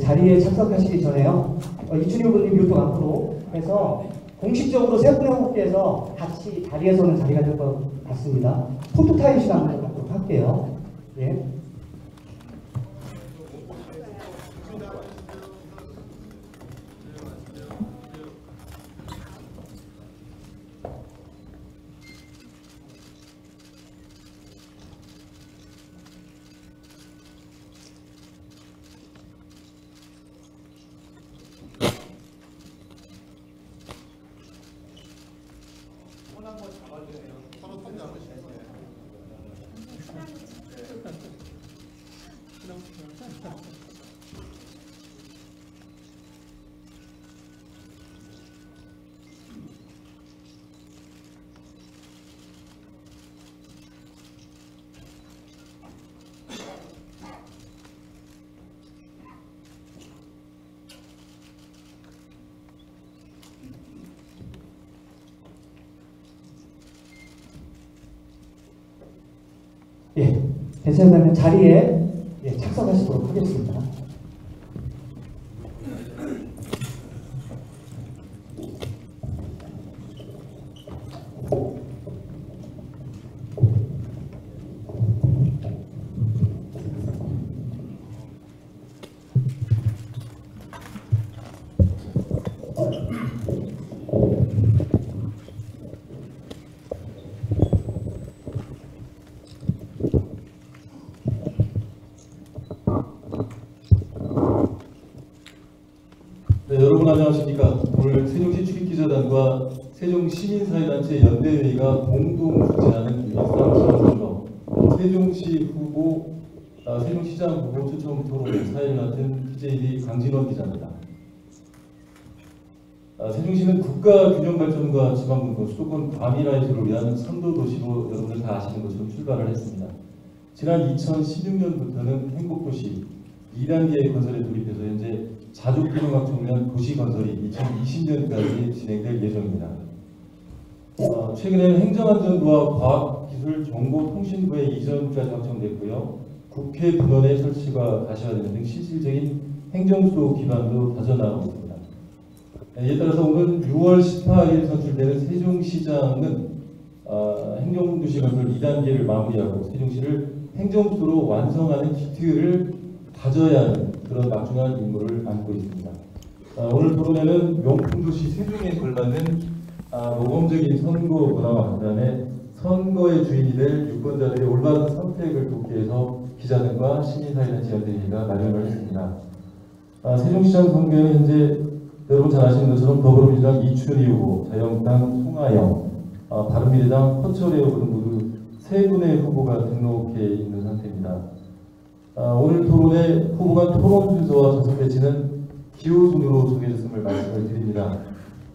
자리에 참석하시기 전에요. 이춘희 후보님 유통 앞으로 해서 공식적으로 세 분의 후보께서 같이 자리에서는 자리가 될 것 같습니다. 포토타임 시간 한번 갖도록 할게요. 예. 예, 괜찮다면 자리에 착석하시도록 하겠습니다. 네, 여러분 안녕하십니까. 오늘 세종시 출입기자단과 세종시민사회단체 연대회의가 공동 주최하는 일상지원선거 세종시 후보, 세종시장 후보 추첨 토론회 사회를 맡은 TJB 강진원 기자입니다. 세종시는 국가균형발전과 지방분권, 수도권 과밀화해소를 위한 선도도시로 여러분들 다 아시는 것처럼 출발을 했습니다. 지난 2016년부터는 행복도시 2단계 건설에 돌입해서 현재 자족기능학 청년 도시건설이 2020년까지 진행될 예정입니다. 최근에는 행정안전부와 과학기술정보통신부의 이전까지 확정됐고요. 국회 분원의 설치가 가시화되는 등 실질적인 행정수도 기반도 다져나가고 있습니다. 이에 따라서 오늘 6월 18일 선출되는 세종시장은 행정도시건설 2단계를 마무리하고 세종시를 행정수도로 완성하는 기틀을 다져야 하는 그런 막중한 임무를 안고 있습니다. 오늘 토론회는 명품도시 세종에 걸맞는 모범적인 선거 문화와 그다음에 선거의 주인이 될 유권자들의 올바른 선택을 돕기 위해서 기자들과 시민사회단체 연대회의가 마련을 했습니다. 세종시장 선거에는 현재 여러분 잘 아시는 것처럼 더불어민주당 이춘희 후보, 자유한국당 송하영, 바른미래당 허철의 후보 등 모두 세 분의 후보가 등록해 있는 상태입니다. 오늘 토론회 후보 간 토론 순서와 전선 배치는 기호 순으로 정해졌음을 말씀을 드립니다.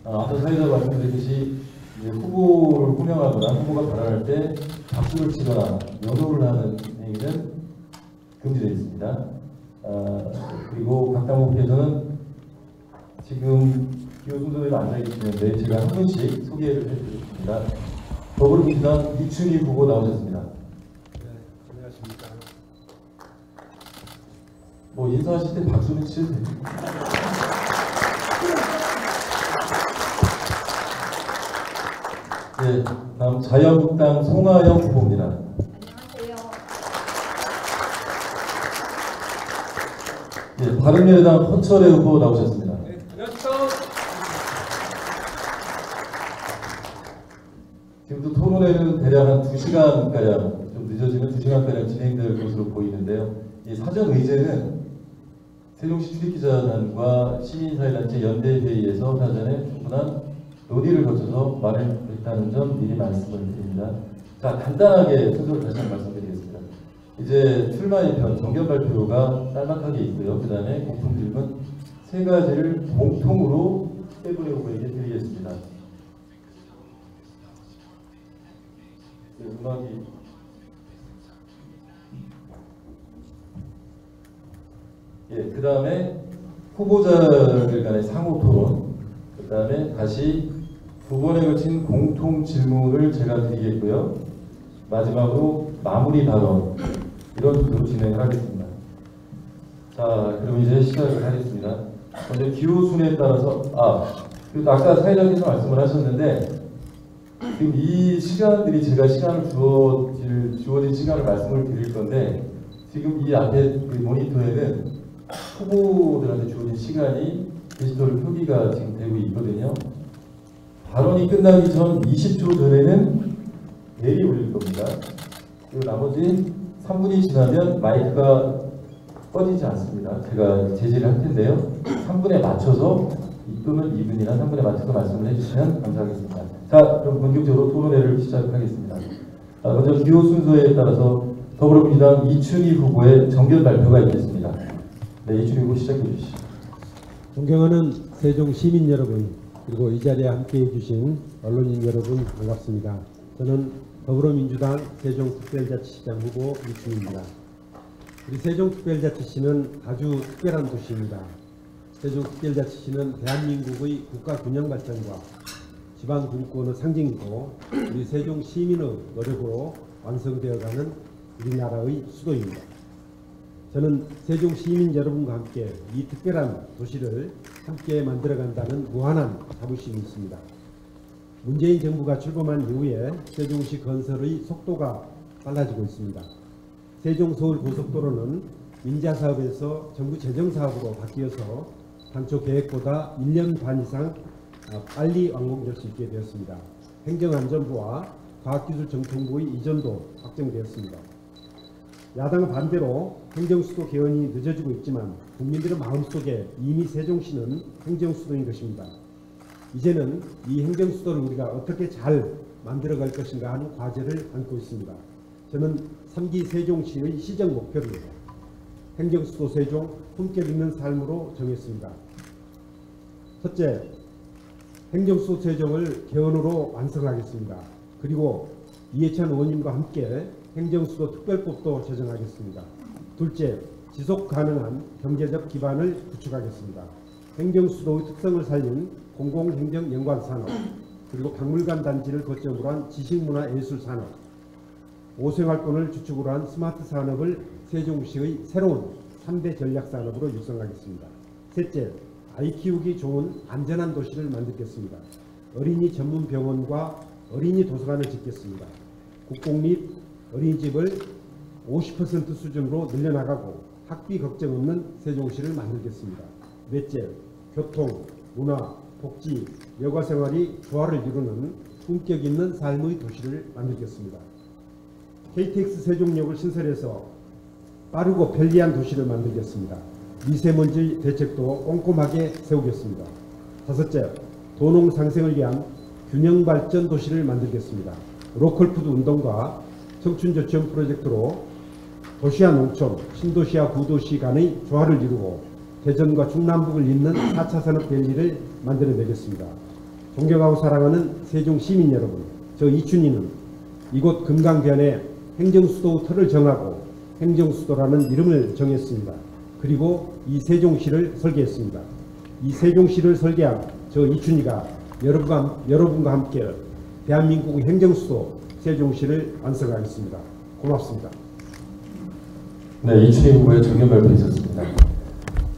앞서 사회자 말씀드렸듯이 후보를 호명하거나 후보가 발언할 때 박수를 치거나 연호를 하는 행위는 금지되어 있습니다. 그리고 각 당 후보께서는 지금 기호 순서대로 앉아 계시는데 제가 한 분씩 소개를 해드리겠습니다. 더불어민주당 이춘희 후보 나오셨습니다. 뭐 인사하실 때 박수는 치셔도 됩니다. 네, 다음 자유한국당 송하영 후보입니다. 안녕하세요. 네, 바른미래당 허철의 후보 나오셨습니다. 네, 그렇죠. 지금도 토론회는 대략 한 2시간가량, 좀 늦어지면 2시간가량 진행될 것으로 보이는데요. 이 사전 의제는 세종시 출입기자단과 시민사회단체 연대회의에서 사전에 충분한 논의를 거쳐서 말을 했다는 점 미리 말씀을 드립니다. 자, 간단하게 순서를 다시 한번 말씀드리겠습니다. 이제 출마의편 정견 발표가 짤막하게 있고요. 그 다음에 공통 질문 3가지를 공통으로 세 분의 후보에게 드리겠습니다. 네, 음악이 예, 그 다음에 후보자들 간의 상호 토론, 그 다음에 다시 2번에 걸친 공통 질문을 제가 드리겠고요. 마지막으로 마무리 발언, 이런 식으로 진행을 하겠습니다. 자, 그럼 이제 시작을 하겠습니다. 먼저 기호순에 따라서 아까 사회자께서 말씀을 하셨는데 지금 이 시간들이 제가 시간을 주어진 시간을 말씀을 드릴 건데 지금 이 앞에 그 모니터에는 후보들한테 주어진 시간이 디지털 표기가 지금 되고 있거든요. 발언이 끝나기 전 20초 전에는 벨이 울릴 겁니다. 그리고 나머지 3분이 지나면 마이크가 꺼지지 않습니다. 제가 제지를 할 텐데요. 3분에 맞춰서 또는 2분이나 3분에 맞춰서 말씀을 해주시면 감사하겠습니다. 자, 그럼 본격적으로 토론회를 시작하겠습니다. 먼저 기호 순서에 따라서 더불어민주당 이춘희 후보의 정견 발표가 있겠습니다. 네, 이춘희 후보 시작해 주시죠. 존경하는 세종 시민 여러분, 그리고 이 자리에 함께해 주신 언론인 여러분 반갑습니다. 저는 더불어민주당 세종특별자치시장 후보 이춘희입니다. 우리 세종특별자치시는 아주 특별한 도시입니다. 세종특별자치시는 대한민국의 국가 균형 발전과 지방 분권의 상징이고 우리 세종 시민의 노력으로 완성되어가는 우리나라의 수도입니다. 저는 세종 시민 여러분과 함께 이 특별한 도시를 함께 만들어간다는 무한한 자부심이 있습니다. 문재인 정부가 출범한 이후에 세종시 건설의 속도가 빨라지고 있습니다. 세종서울고속도로는 민자사업에서 정부 재정사업으로 바뀌어서 당초 계획보다 1년 반 이상 빨리 완공될 수 있게 되었습니다. 행정안전부와 과학기술정통부의 이전도 확정되었습니다. 야당은 반대로 행정수도 개헌이 늦어지고 있지만 국민들의 마음속에 이미 세종시는 행정수도인 것입니다. 이제는 이 행정수도를 우리가 어떻게 잘 만들어갈 것인가 하는 과제를 안고 있습니다. 저는 3기 세종시의 시정 목표를 행정수도 세종, 품격 있는 삶으로 정했습니다. 첫째, 행정수도 세종을 개헌으로 완성하겠습니다. 그리고 이해찬 의원님과 함께 행정수도 특별법도 제정하겠습니다. 둘째, 지속가능한 경제적 기반을 구축하겠습니다. 행정수도의 특성을 살린 공공행정연관산업, 그리고 박물관 단지를 거점으로 한 지식문화예술산업, 오생활권을 주축으로 한 스마트 산업을 세종시의 새로운 3대 전략산업으로 육성하겠습니다. 셋째, 아이 키우기 좋은 안전한 도시를 만들겠습니다. 어린이 전문 병원과 어린이 도서관을 짓겠습니다. 국공립 어린이집을 50% 수준으로 늘려나가고 학비 걱정 없는 세종시를 만들겠습니다. 넷째, 교통, 문화, 복지, 여가생활이 조화를 이루는 품격 있는 삶의 도시를 만들겠습니다. KTX 세종역을 신설해서 빠르고 편리한 도시를 만들겠습니다. 미세먼지 대책도 꼼꼼하게 세우겠습니다. 다섯째, 도농 상생을 위한 균형 발전 도시를 만들겠습니다. 로컬푸드 운동과 청춘저체험 프로젝트로 도시와 농촌, 신도시와 구도시 간의 조화를 이루고 대전과 중남북을 잇는 4차 산업밸리를 만들어내겠습니다. 존경하고 사랑하는 세종 시민 여러분, 저 이춘희는 이곳 금강변에 행정수도 틀을 정하고 행정수도라는 이름을 정했습니다. 그리고 이 세종시를 설계했습니다. 이 세종시를 설계한 저 이춘희가 여러분과 함께 대한민국의 행정수도 세종시를 완성하겠습니다. 고맙습니다. 네, 이춘희 후보의 정견 발표 있었습니다.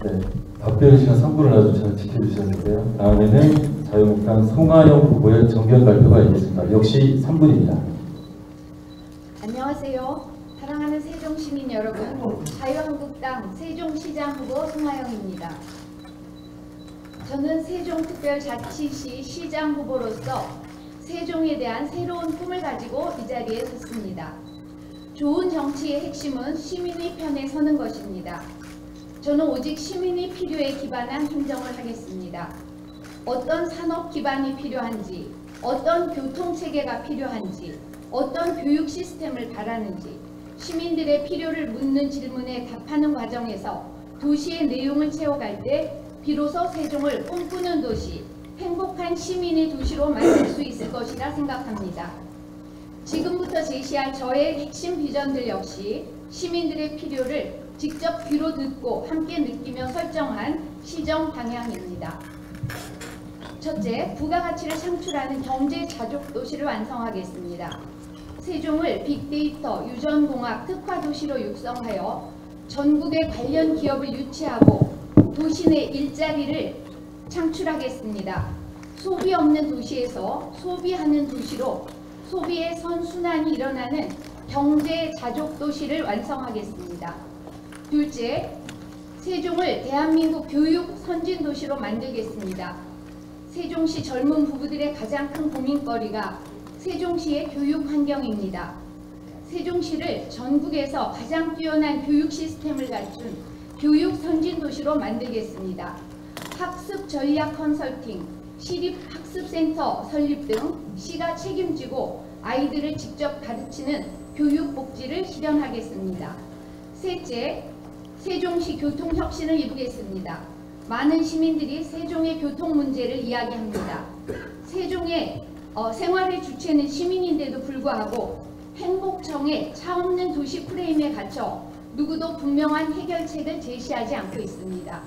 네, 답변 시간 3분을 아주 잘 지켜주셨는데요. 다음에는 자유한국당 송하영 후보의 정견 발표가 있겠습니다. 역시 3분입니다. 안녕하세요. 사랑하는 세종시민 여러분, 자유한국당 세종시장 후보 송하영입니다. 저는 세종특별자치시 시장 후보로서 세종에 대한 새로운 꿈을 가지고 이 자리에 섰습니다. 좋은 정치의 핵심은 시민의 편에 서는 것입니다. 저는 오직 시민의 필요에 기반한 행정을 하겠습니다. 어떤 산업 기반이 필요한지, 어떤 교통체계가 필요한지, 어떤 교육 시스템을 바라는지 시민들의 필요를 묻는 질문에 답하는 과정에서 도시의 내용을 채워갈 때 비로소 세종을 꿈꾸는 도시, 행복한 시민의 도시로 만들 수 있을 것이라 생각합니다. 지금부터 제시할 저의 핵심 비전들 역시 시민들의 필요를 직접 귀로 듣고 함께 느끼며 설정한 시정 방향입니다. 첫째, 부가가치를 창출하는 경제 자족 도시를 완성하겠습니다. 세종을 빅데이터, 유전공학, 특화도시로 육성하여 전국의 관련 기업을 유치하고 도시 내 일자리를 창출하겠습니다. 소비 없는 도시에서 소비하는 도시로 소비의 선순환이 일어나는 경제 자족 도시를 완성하겠습니다. 둘째, 세종을 대한민국 교육 선진 도시로 만들겠습니다. 세종시 젊은 부부들의 가장 큰 고민거리가 세종시의 교육 환경입니다. 세종시를 전국에서 가장 뛰어난 교육 시스템을 갖춘 교육 선진 도시로 만들겠습니다. 학습 전략 컨설팅, 시립학습센터 설립 등 시가 책임지고 아이들을 직접 가르치는 교육 복지를 실현하겠습니다. 셋째, 세종시 교통혁신을 이루겠습니다. 많은 시민들이 세종의 교통 문제를 이야기합니다. 세종의 생활의 주체는 시민인데도 불구하고 행복청의 차없는 도시 프레임에 갇혀 누구도 분명한 해결책을 제시하지 않고 있습니다.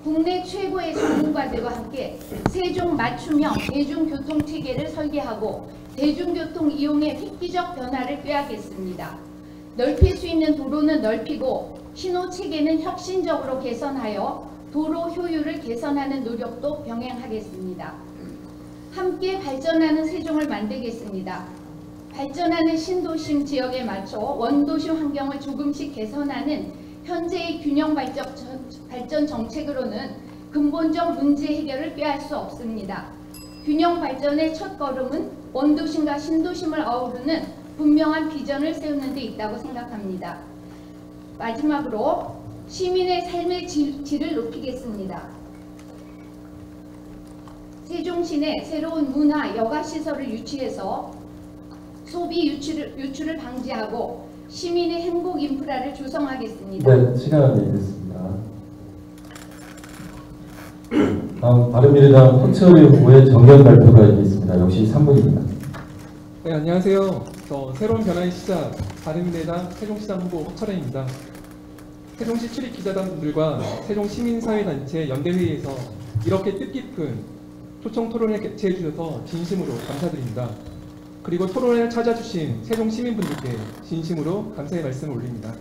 국내 최고의 전문가들과 함께 세종 맞춤형 대중교통체계를 설계하고 대중교통 이용의 획기적 변화를 꾀하겠습니다. 넓힐 수 있는 도로는 넓히고 신호체계는 혁신적으로 개선하여 도로 효율을 개선하는 노력도 병행하겠습니다. 함께 발전하는 세종을 만들겠습니다. 발전하는 신도심 지역에 맞춰 원도시 환경을 조금씩 개선하는 현재의 균형 발전 정책으로는 근본적 문제 해결을 꾀할 수 없습니다. 균형 발전의 첫 걸음은 원도심과 신도심을 어우르는 분명한 비전을 세우는 데 있다고 생각합니다. 마지막으로 시민의 삶의 질을 높이겠습니다. 세종시 내 새로운 문화 여가시설을 유치해서 소비 유출을 방지하고 시민의 행복 인프라를 조성하겠습니다. 네, 시간이 됐습니다. 다음 바른미래당 허철의 후보의 정견 발표가 있겠습니다. 역시 3분입니다. 네, 안녕하세요. 저 새로운 변화의 시작 바른미래당 세종시장 후보 허철혜입니다. 세종시 출입 기자단분들과 세종시민사회단체 연대회의에서 이렇게 뜻깊은 초청 토론을 개최해 주셔서 진심으로 감사드립니다. 그리고 토론을 찾아주신 세종 시민분들께 진심으로 감사의 말씀을 올립니다.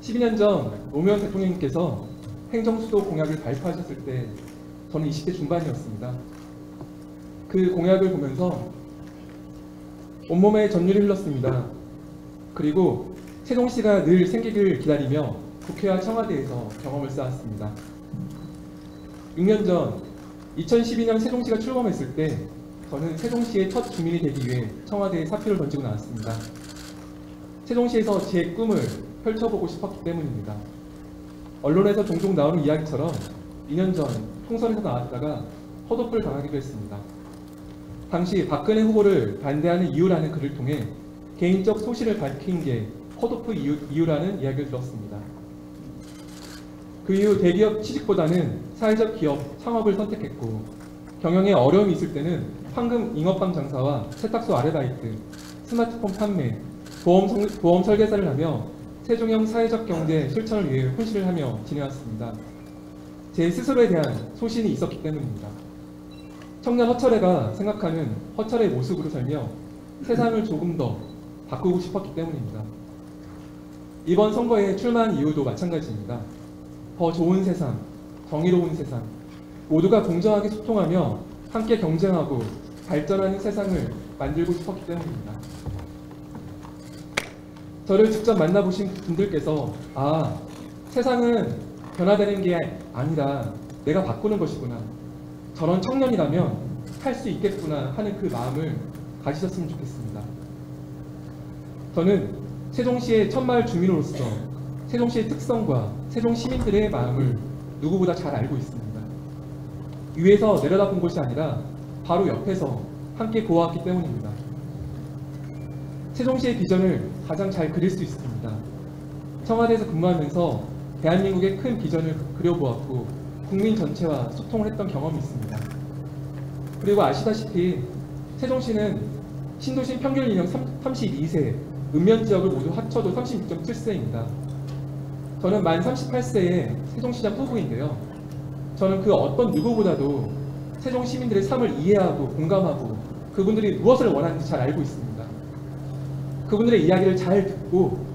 12년 전 노무현 대통령님께서 행정수도 공약을 발표하셨을 때 저는 20대 중반이었습니다. 그 공약을 보면서 온몸에 전율이 흘렀습니다. 그리고 세종시가 늘 생기길 기다리며 국회와 청와대에서 경험을 쌓았습니다. 6년 전 2012년 세종시가 출범했을 때 저는 세종시의 첫 주민이 되기 위해 청와대에 사표를 던지고 나왔습니다. 세종시에서 제 꿈을 펼쳐보고 싶었기 때문입니다. 언론에서 종종 나오는 이야기처럼 2년 전 총선에서 나왔다가 헛웃불 당하기도 했습니다. 당시 박근혜 후보를 반대하는 이유라는 글을 통해 개인적 소신을 밝힌 게 헛웃불 이유라는 이야기를 들었습니다. 그 이후 대기업 취직보다는 사회적 기업 창업을 선택했고 경영에 어려움이 있을 때는 황금 잉어빵 장사와 세탁소 아르바이트, 스마트폰 판매, 보험 설계사를 하며 세종형 사회적 경제 실천을 위해 혼신을 하며 지내왔습니다. 제 스스로에 대한 소신이 있었기 때문입니다. 청년 허철혜가 생각하는 허철의 모습으로 살며 세상을 조금 더 바꾸고 싶었기 때문입니다. 이번 선거에 출마한 이유도 마찬가지입니다. 더 좋은 세상, 정의로운 세상, 모두가 공정하게 소통하며 함께 경쟁하고 발전하는 세상을 만들고 싶었기 때문입니다. 저를 직접 만나보신 분들께서 세상은 변화되는 게 아니라 내가 바꾸는 것이구나, 저런 청년이라면 할 수 있겠구나 하는 그 마음을 가지셨으면 좋겠습니다. 저는 세종시의 첫마을 주민으로서 세종시의 특성과 세종 시민들의 마음을 누구보다 잘 알고 있습니다. 위에서 내려다본 것이 아니라 바로 옆에서 함께 보아왔기 때문입니다. 세종시의 비전을 가장 잘 그릴 수 있습니다. 청와대에서 근무하면서 대한민국의 큰 비전을 그려보았고 국민 전체와 소통을 했던 경험이 있습니다. 그리고 아시다시피 세종시는 신도시 평균 연령 32세, 읍면지역을 모두 합쳐도 36.7세입니다. 저는 만 38세의 세종시장 후보인데요. 저는 그 어떤 누구보다도 세종 시민들의 삶을 이해하고 공감하고 그분들이 무엇을 원하는지 잘 알고 있습니다. 그분들의 이야기를 잘 듣고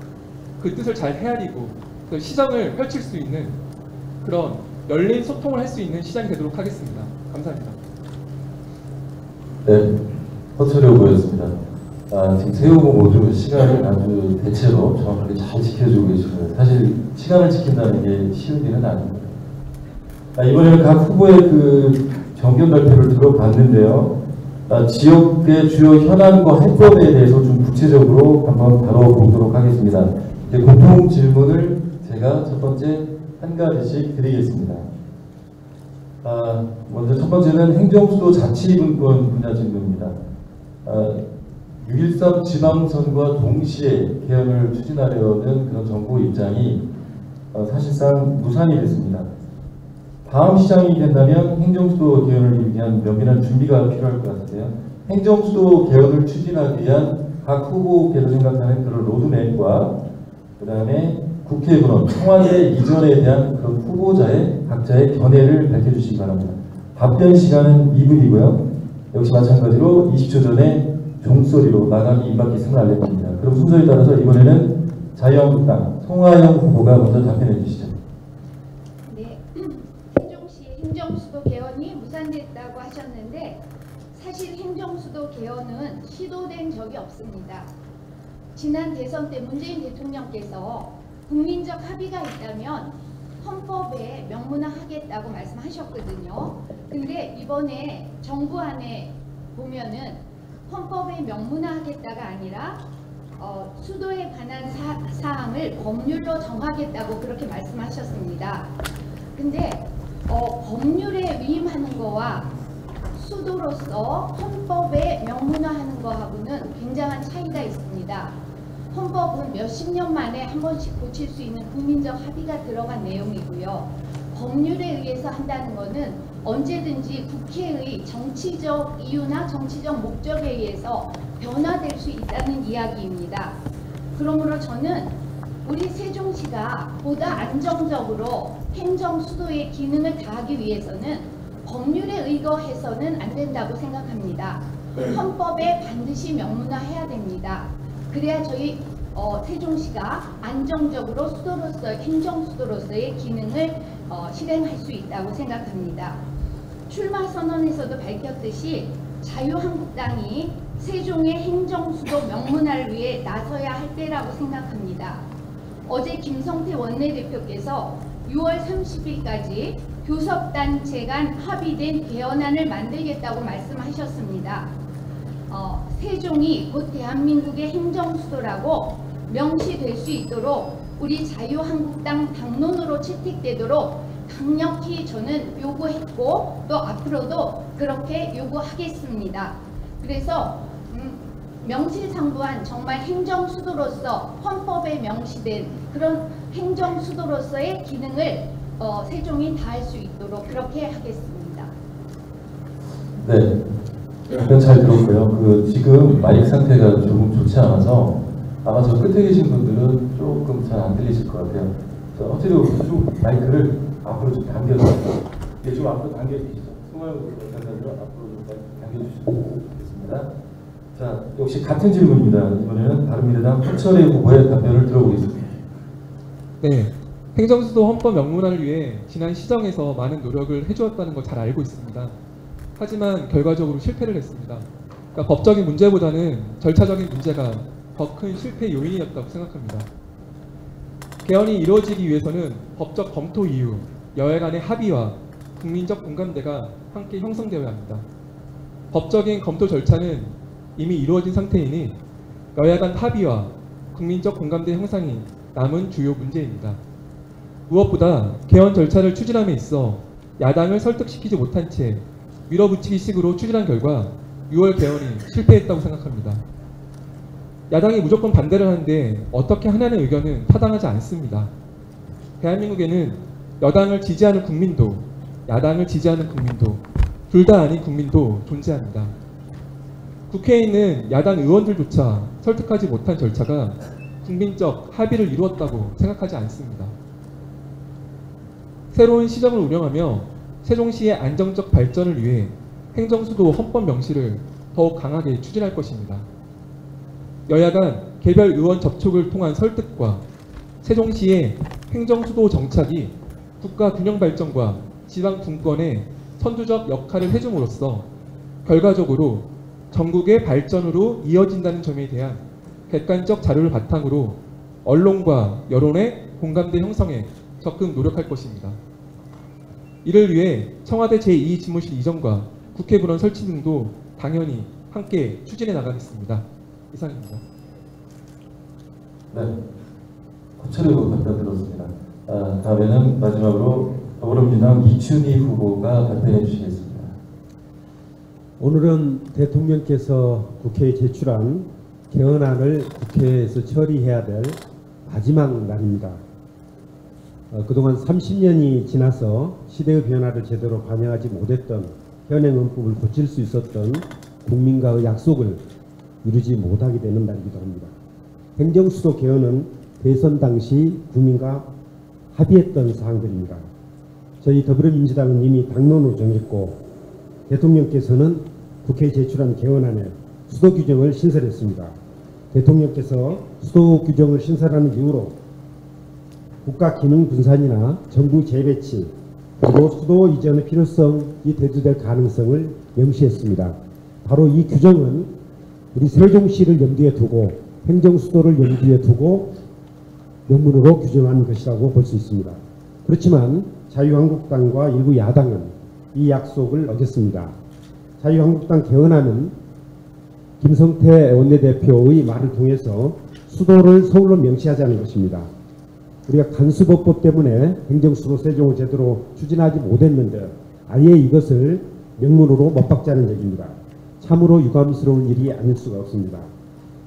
그 뜻을 잘 헤아리고 그 시정을 펼칠 수 있는 그런 열린 소통을 할 수 있는 시장이 되도록 하겠습니다. 감사합니다. 네, 허철이 후보였습니다. 지금 세 후보 모두 시간을 아주 대체로 정확하게 잘 지켜주고 계시고요. 사실 시간을 지킨다는 게 쉬운 일은 아닙니다. 이번에는 각 후보의 그 정견 발표를 들어봤는데요. 지역의 주요 현안과 해법에 대해서 좀 구체적으로 한번 다뤄보도록 하겠습니다. 공통 질문을 제가 첫 번째 한 가지씩 드리겠습니다. 먼저 첫 번째는 행정수도 자치분권 분야 질문입니다. 6.13 지방선거와 동시에 개헌을 추진하려는 그런 정부 입장이 사실상 무산이 됐습니다. 다음 시장이 된다면 행정수도 개헌을 위한 면밀한 준비가 필요할 것 같은데요. 행정수도 개헌을 추진하기 위한 각 후보께서 생각하는 그런 로드맵과 그 다음에 국회 문원, 청와대 이전에 대한 그 후보자의 각자의 견해를 밝혀주시기 바랍니다. 답변 시간은 2분이고요. 역시 마찬가지로 20초 전에 종소리로 나가기 입밖에 있음을 알려드립니다. 그럼 순서에 따라서 이번에는 자유한국당 송하영 후보가 먼저 답변해 주시죠. 네, 세종시 행정수도 개헌이 무산됐다고 하셨는데 사실 행정수도 개헌은 시도된 적이 없습니다. 지난 대선 때 문재인 대통령께서 국민적 합의가 있다면 헌법에 명문화하겠다고 말씀하셨거든요. 근데 이번에 정부안에 보면은 헌법에 명문화하겠다가 아니라 수도에 관한 사항을 법률로 정하겠다고 그렇게 말씀하셨습니다. 근데 법률에 위임하는 거와 수도로서 헌법에 명문화하는 거하고는 굉장한 차이가 있습니다. 헌법은 몇십 년 만에 한 번씩 고칠 수 있는 국민적 합의가 들어간 내용이고요. 법률에 의해서 한다는 것은 언제든지 국회의 정치적 이유나 정치적 목적에 의해서 변화될 수 있다는 이야기입니다. 그러므로 저는 우리 세종시가 보다 안정적으로 행정수도의 기능을 다하기 위해서는 법률에 의거해서는 안 된다고 생각합니다. 헌법에 반드시 명문화해야 됩니다. 그래야 저희 세종시가 안정적으로 수도로서 행정수도로서의 기능을 실행할 수 있다고 생각합니다. 출마 선언에서도 밝혔듯이 자유한국당이 세종의 행정수도 명문화를 위해 나서야 할 때라고 생각합니다. 어제 김성태 원내대표께서 6월 30일까지 교섭단체 간 합의된 개헌안을 만들겠다고 말씀하셨습니다. 세종이 곧 대한민국의 행정수도라고 명시될 수 있도록 우리 자유한국당 당론으로 채택되도록 강력히 저는 요구했고 또 앞으로도 그렇게 요구하겠습니다. 그래서 명실상부한 정말 행정수도로서 헌법에 명시된 그런 행정수도로서의 기능을 세종이 다할 수 있도록 그렇게 하겠습니다. 네. 답변 잘 들었고요. 지금 마이크 상태가 조금 좋지 않아서 아마 저 끝에 계신 분들은 조금 잘 안 들리실 것 같아요. 어찌도 좀 마이크를 앞으로 좀 당겨주세요. 네, 좀 앞으로 당겨주시죠. 송하영 의원님도 앞으로 좀 당겨주시면 좋겠습니다. 자, 역시 같은 질문입니다. 이번에는 바른미래당 허철의 후보의 답변을 들어보겠습니다. 네, 행정수도 헌법 명문화를 위해 지난 시정에서 많은 노력을 해주었다는 걸 잘 알고 있습니다. 하지만 결과적으로 실패를 했습니다. 그러니까 법적인 문제보다는 절차적인 문제가 더 큰 실패 요인이었다고 생각합니다. 개헌이 이루어지기 위해서는 법적 검토 이후 여야 간의 합의와 국민적 공감대가 함께 형성되어야 합니다. 법적인 검토 절차는 이미 이루어진 상태이니 여야 간 합의와 국민적 공감대 형성이 남은 주요 문제입니다. 무엇보다 개헌 절차를 추진함에 있어 야당을 설득시키지 못한 채 밀어붙이기식으로 추진한 결과 6월 개헌이 실패했다고 생각합니다. 야당이 무조건 반대를 하는데 어떻게 하냐는 의견은 타당하지 않습니다. 대한민국에는 여당을 지지하는 국민도 야당을 지지하는 국민도 둘 다 아닌 국민도 존재합니다. 국회에 있는 야당 의원들조차 설득하지 못한 절차가 국민적 합의를 이루었다고 생각하지 않습니다. 새로운 시정을 운영하며 세종시의 안정적 발전을 위해 행정수도 헌법 명시를 더욱 강하게 추진할 것입니다. 여야 간 개별 의원 접촉을 통한 설득과 세종시의 행정수도 정착이 국가 균형 발전과 지방 분권의 선두적 역할을 해줌으로써 결과적으로 전국의 발전으로 이어진다는 점에 대한 객관적 자료를 바탕으로 언론과 여론의 공감대 형성에 적극 노력할 것입니다. 이를 위해 청와대 제2집무실 이전과 국회 분원 설치 등도 당연히 함께 추진해 나가겠습니다. 이상입니다. 네, 구체적으로 답변 들었습니다. 다음에는 마지막으로 더불어민주당 이춘희 후보가 답변해 주시겠습니다. 오늘은 대통령께서 국회에 제출한 개헌안을 국회에서 처리해야 될 마지막 날입니다. 그동안 30년이 지나서 시대의 변화를 제대로 반영하지 못했던 현행헌법을 고칠 수 있었던 국민과의 약속을 이루지 못하게 되는 날이기도 합니다. 행정수도 개헌은 대선 당시 국민과 합의했던 사항들입니다. 저희 더불어민주당은 이미 당론으로 정했고 대통령께서는 국회에 제출한 개헌안에 수도 규정을 신설했습니다. 대통령께서 수도 규정을 신설하는 이유로 국가 기능 분산이나 정부 재배치 그리고 수도 이전의 필요성이 대두될 가능성을 명시했습니다. 바로 이 규정은 우리 세종시를 염두에 두고 행정수도를 염두에 두고 명문으로 규정한 것이라고 볼 수 있습니다. 그렇지만 자유한국당과 일부 야당은 이 약속을 어겼습니다. 자유한국당 개헌안은 김성태 원내대표의 말을 통해서 수도를 서울로 명시하자는 것입니다. 우리가 간수법법 때문에 행정수도 세종을 제대로 추진하지 못했는데 아예 이것을 명문으로 못 박자는 얘기입니다. 참으로 유감스러운 일이 아닐 수가 없습니다.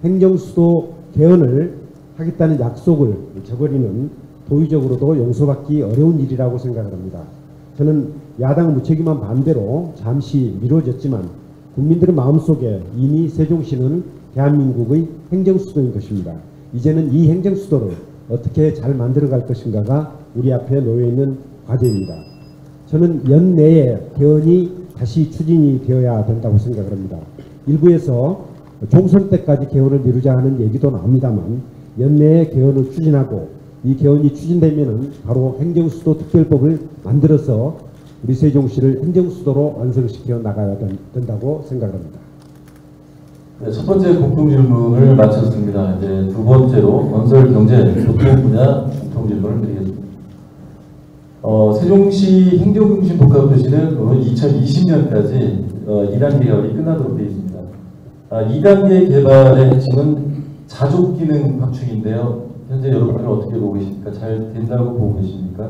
행정수도 개헌을 하겠다는 약속을 저버리는 도의적으로도 용서받기 어려운 일이라고 생각을 합니다. 저는 야당 무책임한 반대로 잠시 미뤄졌지만 국민들의 마음속에 이미 세종시는 대한민국의 행정수도인 것입니다. 이제는 이 행정수도를 어떻게 잘 만들어갈 것인가가 우리 앞에 놓여있는 과제입니다. 저는 연내에 개헌이 다시 추진이 되어야 된다고 생각을 합니다. 일부에서 총선 때까지 개헌을 미루자 하는 얘기도 나옵니다만 연내에 개헌을 추진하고 이 개헌이 추진되면 바로 행정수도 특별법을 만들어서 우리 세종시를 행정수도로 완성시켜 나가야 된다고 생각합니다. 네, 첫 번째 공통질문을 마쳤습니다. 이제 두 번째로 건설, 경제, 교통 분야 공통질문을 드리겠습니다. 세종시 행정중심 복합도시는 2020년까지 2단계 개발이 끝나도록 되어 있습니다. 2단계 개발의 핵심은 자족기능 확충인데요. 현재 여러분들은 어떻게 보고 계십니까? 잘 된다고 보고 계십니까?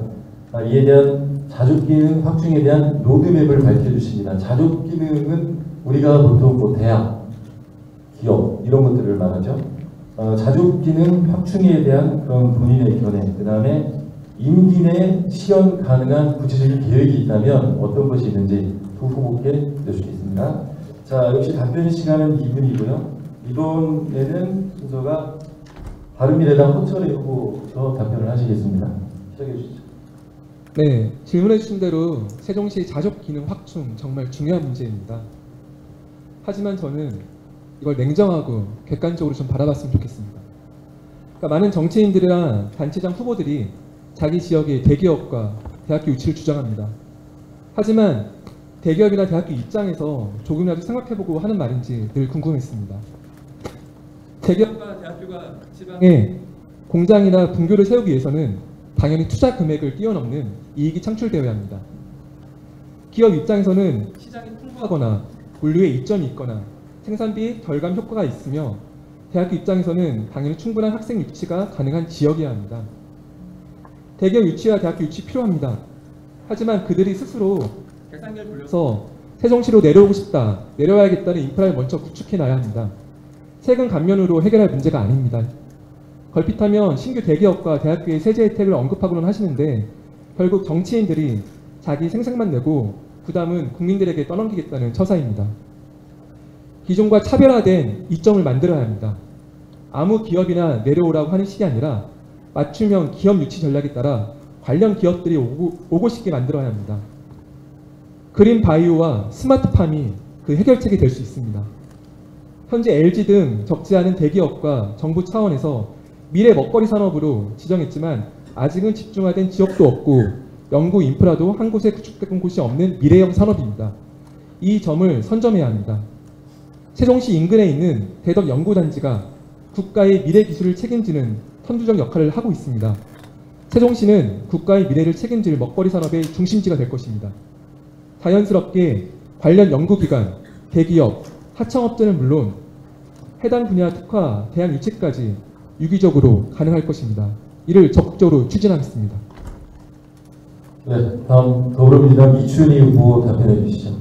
이에 대한 자족기능 확충에 대한 로드맵을 밝혀주십니다. 자족기능은 우리가 보통 뭐 대학, 기업 이런 것들을 말하죠. 자족기능 확충에 대한 그런 본인의 견해, 그 다음에 임기 내 실현 가능한 구체적인 계획이 있다면 어떤 것이 있는지 두 후보께 여쭙겠습니다. 자, 역시 답변 시간은 2분이고요. 이번에는 순서가 바른미래당 허철의 후보부터 답변을 하시겠습니다. 시작해 주시죠. 네, 질문해 주신 대로 세종시 자족기능 확충 정말 중요한 문제입니다. 하지만 저는 이걸 냉정하고 객관적으로 좀 바라봤으면 좋겠습니다. 그러니까 많은 정치인들이나 단체장 후보들이 자기 지역의 대기업과 대학교 유치를 주장합니다. 하지만 대기업이나 대학교 입장에서 조금이라도 생각해보고 하는 말인지 늘 궁금했습니다. 대기업과 대학교가 지방에 공장이나 분교를 세우기 위해서는 당연히 투자 금액을 뛰어넘는 이익이 창출되어야 합니다. 기업 입장에서는 시장이 풍부하거나 물류에 이점이 있거나 생산비 덜감 효과가 있으며 대학교 입장에서는 당연히 충분한 학생 유치가 가능한 지역이어야 합니다. 대기업 유치와 대학교 유치 필요합니다. 하지만 그들이 스스로 계산기를 돌려서 세종시로 내려오고 싶다, 내려와야겠다는 인프라를 먼저 구축해놔야 합니다. 세금 감면으로 해결할 문제가 아닙니다. 걸핏하면 신규 대기업과 대학교의 세제 혜택을 언급하고는 하시는데 결국 정치인들이 자기 생색만 내고 부담은 국민들에게 떠넘기겠다는 처사입니다. 기존과 차별화된 이점을 만들어야 합니다. 아무 기업이나 내려오라고 하는 식이 아니라 맞춤형 기업 유치 전략에 따라 관련 기업들이 오고 싶게 만들어야 합니다. 그린 바이오와 스마트팜이 그 해결책이 될 수 있습니다. 현재 LG 등 적지 않은 대기업과 정부 차원에서 미래 먹거리 산업으로 지정했지만 아직은 집중화된 지역도 없고 연구 인프라도 한 곳에 구축된 곳이 없는 미래형 산업입니다. 이 점을 선점해야 합니다. 세종시 인근에 있는 대덕 연구단지가 국가의 미래 기술을 책임지는 선두적 역할을 하고 있습니다. 세종시는 국가의 미래를 책임질 먹거리 산업의 중심지가 될 것입니다. 자연스럽게 관련 연구기관, 대기업, 하청업체는 물론 해당 분야 특화, 대안 유치까지 유기적으로 가능할 것입니다. 이를 적극적으로 추진하겠습니다. 네, 다음 더불어민주당 이춘희 후보 답변해 주시죠.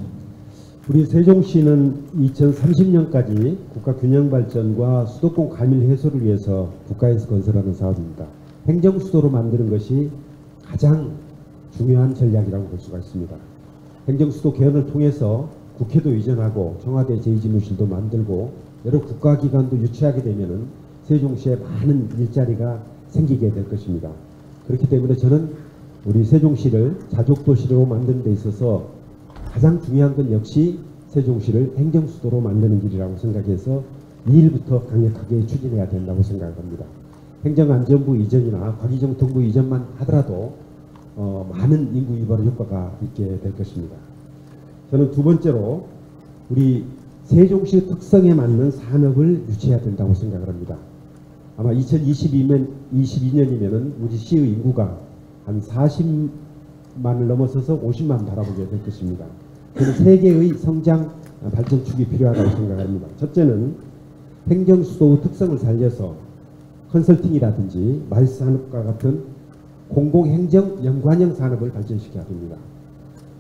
우리 세종시는 2030년까지 국가 균형 발전과 수도권 과밀 해소를 위해서 국가에서 건설하는 사업입니다. 행정수도로 만드는 것이 가장 중요한 전략이라고 볼 수가 있습니다. 행정수도 개헌을 통해서 국회도 이전하고 청와대 제2지무실도 만들고 여러 국가기관도 유치하게 되면은 세종시에 많은 일자리가 생기게 될 것입니다. 그렇기 때문에 저는 우리 세종시를 자족도시로 만드는 데 있어서 가장 중요한 건 역시 세종시를 행정수도로 만드는 일이라고 생각해서 이 일부터 강력하게 추진해야 된다고 생각합니다. 행정안전부 이전이나 과기정통부 이전만 하더라도 많은 인구 유발 효과가 있게 될 것입니다. 저는 두 번째로 우리 세종시 특성에 맞는 산업을 유치해야 된다고 생각을 합니다. 아마 2022년이면은 우리 시의 인구가 한 40만을 넘어서서 50만 바라보게 될 것입니다. 저는 세 개의 성장 발전축이 필요하다고 생각합니다. 첫째는 행정수도의 특성을 살려서 컨설팅이라든지 마이스 산업과 같은 공공행정 연관형 산업을 발전시켜야 됩니다.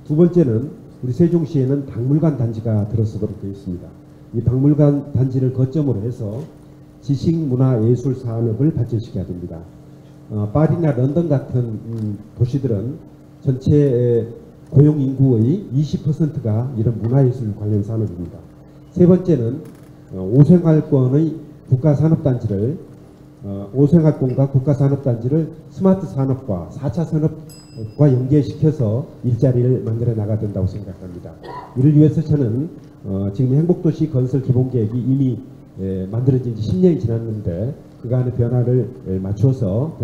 두 번째는 우리 세종시에는 박물관 단지가 들어서도록 되어 있습니다. 이 박물관 단지를 거점으로 해서 지식, 문화, 예술 산업을 발전시켜야 됩니다. 파리나 런던 같은 도시들은 전체 고용 인구의 20%가 이런 문화예술 관련 산업입니다. 세 번째는 오생활권의 국가산업단지를 오생활권과 국가산업단지를 스마트 산업과 4차 산업과 연계시켜서 일자리를 만들어 나가야 된다고 생각합니다. 이를 위해서 저는 지금 행복도시 건설 기본계획이 이미 만들어진 지 10년이 지났는데 그간의 변화를 맞춰서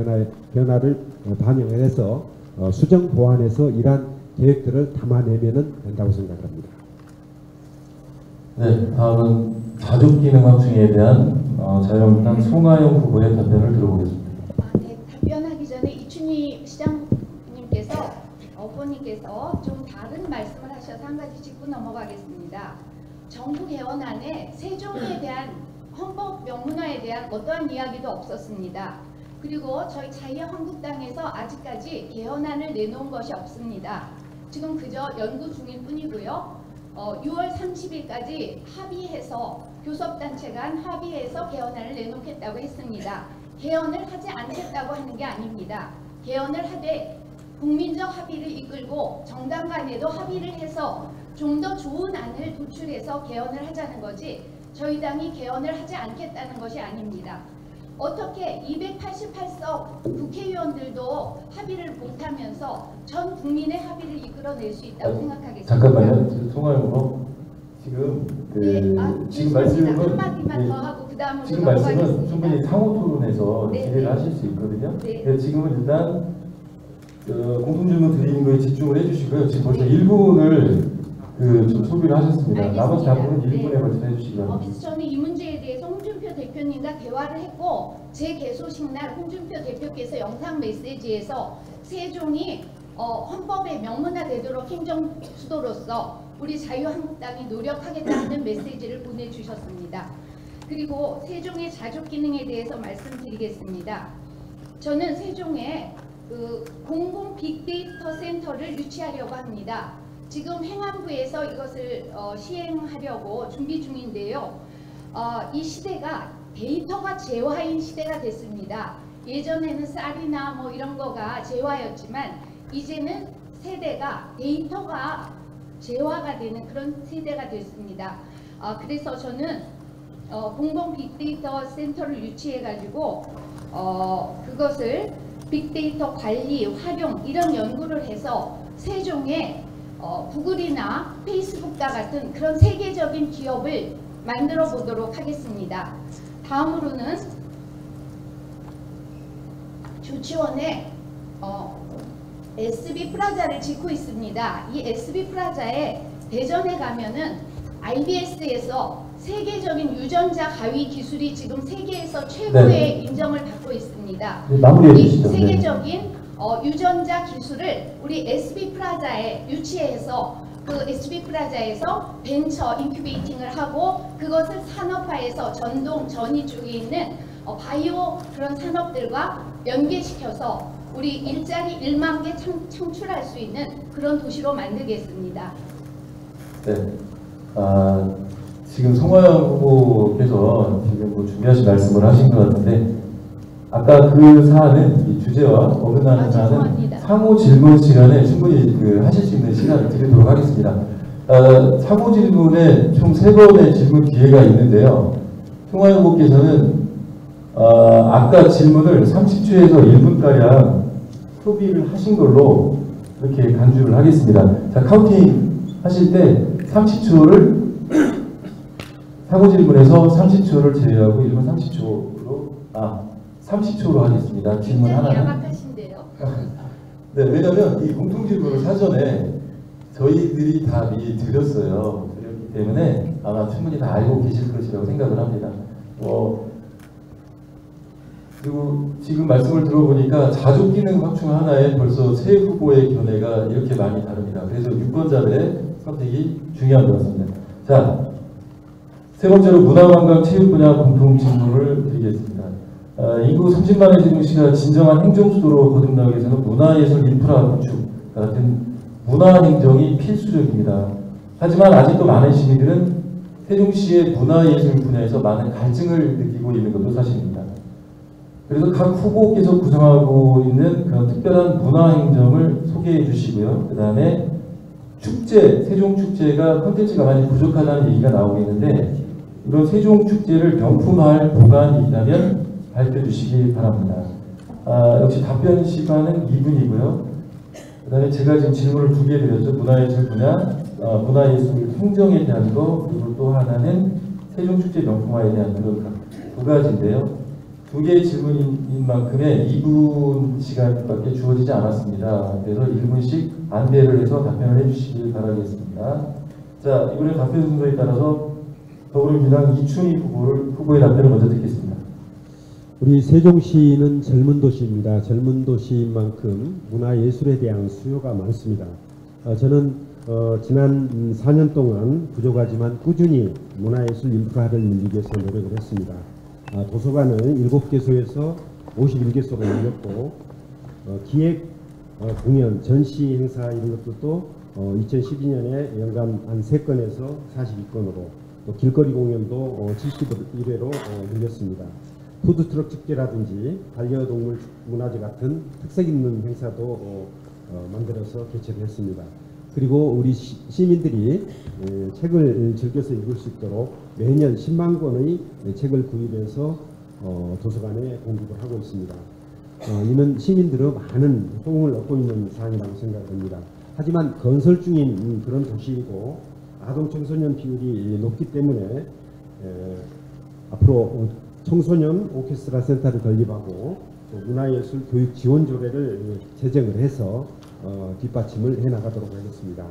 변화를 반영해서 수정 보완해서 이러한 계획들을 담아내면 된다고 생각합니다. 네, 다음은 가족기능 확충에 대한 자유한국당 송하영 후보의 답변을 들어보겠습니다. 네, 답변하기 전에 이춘희 시장님께서 후보님께서 좀 다른 말씀을 하셔서 한 가지 짚고 넘어가겠습니다. 정부 개헌안에 세종에 대한 헌법 명문화에 대한 어떠한 이야기도 없었습니다. 그리고 저희 자유한국당에서 아직까지 개헌안을 내놓은 것이 없습니다. 지금 그저 연구 중일 뿐이고요. 6월 30일까지 합의해서 교섭단체 간 합의해서 개헌안을 내놓겠다고 했습니다. 개헌을 하지 않겠다고 하는 게 아닙니다. 개헌을 하되 국민적 합의를 이끌고 정당 간에도 합의를 해서 좀 더 좋은 안을 도출해서 개헌을 하자는 거지 저희 당이 개헌을 하지 않겠다는 것이 아닙니다. 어떻게 288석 국회의원들도 합의를 못하면서 전 국민의 합의를 이끌어낼 수 있다고 생각하겠습니다. 잠깐만요. 송하영 후보. 지금 지금 말씀은 한마디만 더 하고 그 다음으로 지금 말씀은 넘어가겠습니다. 충분히 상호 토론에서 네, 질의를 네. 하실 수 있거든요. 네. 그래서 지금은 일단 공통질문 드리는 거에 집중을 해주시고요. 지금 벌써 1분을 좀 소비를 하셨습니다. 알겠습니다. 나머지 답변은 1분에 네. 걸쳐서 해주시기 바랍니다. 그래서 저는 이 문제에 대해서 홍준표 대표님과 대화를 했고 제 개소식 날 홍준표 대표께서 영상 메시지에서 세종이 헌법에 명문화되도록 행정수도로서 우리 자유한국당이 노력하겠다는 메시지를 보내주셨습니다. 그리고 세종의 자족기능에 대해서 말씀드리겠습니다. 저는 세종에 공공 빅데이터 센터를 유치하려고 합니다. 지금 행안부에서 이것을 시행하려고 준비 중인데요. 이 시대가 데이터가 재화인 시대가 됐습니다. 예전에는 쌀이나 뭐 이런 거가 재화였지만 이제는 세대가 데이터가 재화가 되는 그런 세대가 됐습니다. 그래서 저는 공공 빅데이터 센터를 유치해 가지고 그것을 빅데이터 관리, 활용 이런 연구를 해서 세종에 구글이나 페이스북과 같은 그런 세계적인 기업을 만들어 보도록 하겠습니다. 다음으로는 조치원에 SB 프라자를 짓고 있습니다. 이 SB 프라자에 대전에 가면은 IBS에서 세계적인 유전자 가위 기술이 지금 세계에서 최고의 인정을 받고 있습니다. 네, 마무리해 이 주시죠. 네. 세계적인 유전자 기술을 우리 SB 프라자에 유치해서 그 SB 프라자에서 벤처 인큐베이팅을 하고 그것을 산업화해서 전이 쪽에 있는 바이오 그런 산업들과 연계시켜서 우리 일자리 1만 개 창출할 수 있는 그런 도시로 만들겠습니다. 네. 지금 송하영 후보께서 지금 뭐 준비하신 말씀을 하신 것 같은데, 아까 그 사안은 이 주제와 어긋나는 사안은 죄송합니다. 상호 질문 시간에 충분히 하실 수 있는 시간을 드리도록 하겠습니다. 상호 질문에 총 3번의 질문 기회가 있는데요. 송하영 후보께서는 아까 질문을 30초에서 1분가량 소비를 하신 걸로 이렇게 간주를 하겠습니다. 자, 카운팅 하실 때 30초를 상호 질문에서 30초를 제외하고 1분 30초로 하겠습니다. 질문 굉장히 하나. 야박하신데요. 네, 왜냐면 이 공통 질문을 사전에 저희들이 다 미리 드렸어요. 드렸기 때문에 아마 충분히 다 알고 계실 것이라고 생각을 합니다. 그리고 지금 말씀을 들어보니까 자족 기능 확충 하나에 벌써 세 후보의 견해가 이렇게 많이 다릅니다. 그래서 유권자들의 선택이 중요한 것 같습니다. 자, 세 번째로 문화관광 체육 분야 공통 질문을 드리겠습니다. 인구 30만의 세종시가 진정한 행정수도로 거듭나기 위해서는 문화예술 인프라 구축 같은 문화행정이 필수적입니다. 하지만 아직도 많은 시민들은 세종시의 문화예술 분야에서 많은 갈증을 느끼고 있는 것도 사실입니다. 그래서 각 후보께서 구성하고 있는 그런 특별한 문화행정을 소개해 주시고요. 그 다음에 축제, 세종축제가 콘텐츠가 많이 부족하다는 얘기가 나오고 있는데, 이런 세종축제를 명품화할 보관이 있다면 밝혀주시기 바랍니다. 역시 답변 시간은 2분이고요. 그 다음에 제가 지금 질문을 2개 드렸죠. 문화예술 분야, 문화예술 행정에 대한 거, 그리고 또 하나는 세종축제 명품화에 대한 그런 2가지인데요. 2개의 질문인 만큼의 2분 시간밖에 주어지지 않았습니다. 그래서 1분씩 안배를 해서 답변을 해주시길 바라겠습니다. 자, 이번에 답변 순서에 따라서 더불어민주당 이춘희 후보의 답변을 먼저 듣겠습니다. 우리 세종시는 젊은 도시입니다. 젊은 도시인 만큼 문화예술에 대한 수요가 많습니다. 저는 지난 4년 동안 부족하지만 꾸준히 문화예술 인프라를 늘리기 위해서 노력을 했습니다. 도서관은 7개소에서 51개소로 늘렸고, 기획, 공연, 전시 행사 이런 것들도 2012년에 연간 한 3건에서 42건으로, 또 길거리 공연도 71회로 늘렸습니다. 푸드트럭 축제라든지 반려동물 문화제 같은 특색 있는 행사도 만들어서 개최를 했습니다. 그리고 우리 시민들이 책을 즐겨서 읽을 수 있도록 매년 10만 권의 책을 구입해서 도서관에 공급을 하고 있습니다. 이는 시민들의 많은 호응을 얻고 있는 사항이라고 생각합니다. 하지만 건설 중인 그런 도시이고 아동 청소년 비율이 높기 때문에 앞으로 청소년 오케스트라 센터를 건립하고 또 문화예술 교육 지원 조례를 제정을 해서 뒷받침을 해나가도록 하겠습니다.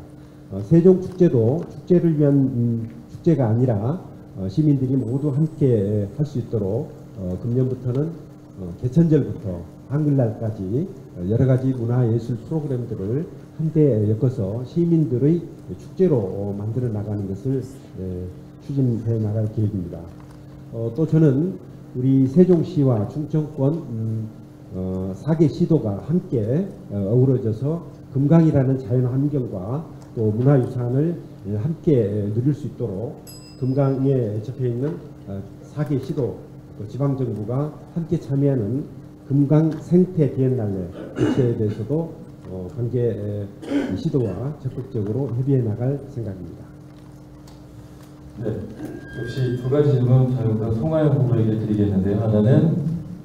세종축제도 축제를 위한 축제가 아니라 시민들이 모두 함께 할 수 있도록 금년부터는 개천절부터 한글날까지 여러 가지 문화예술 프로그램들을 한데 엮어서 시민들의 축제로 만들어 나가는 것을 추진해 나갈 계획입니다. 또 저는 우리 세종시와 충청권 4개 시도가 함께 어우러져서 금강이라는 자연환경과 또 문화유산을 함께 누릴 수 있도록 금강에 접해있는 4개 시도 지방정부가 함께 참여하는 금강 생태 비엔날레 개최에 대해서도 관계 시도와 적극적으로 협의해 나갈 생각입니다. 네, 역시 2가지 질문 자유한국당 송하영 후보에게 드리겠는데요. 하나는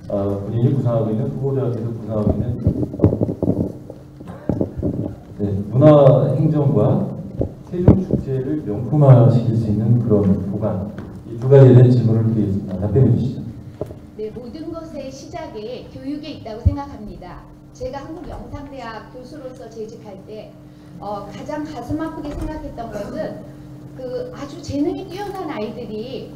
본인이 구상하고 있는 후보자께서 구상하고 있는 문화행정과 세종축제를 명품화시킬 수 있는 그런 보관, 이 2가지에 대한 질문을 드리겠습니다. 답변해 주시죠. 네, 모든 것의 시작에 교육에 있다고 생각합니다. 제가 한국영상대학 교수로서 재직할 때 가장 가슴 아프게 생각했던 것은 그 아주 재능이 뛰어난 아이들이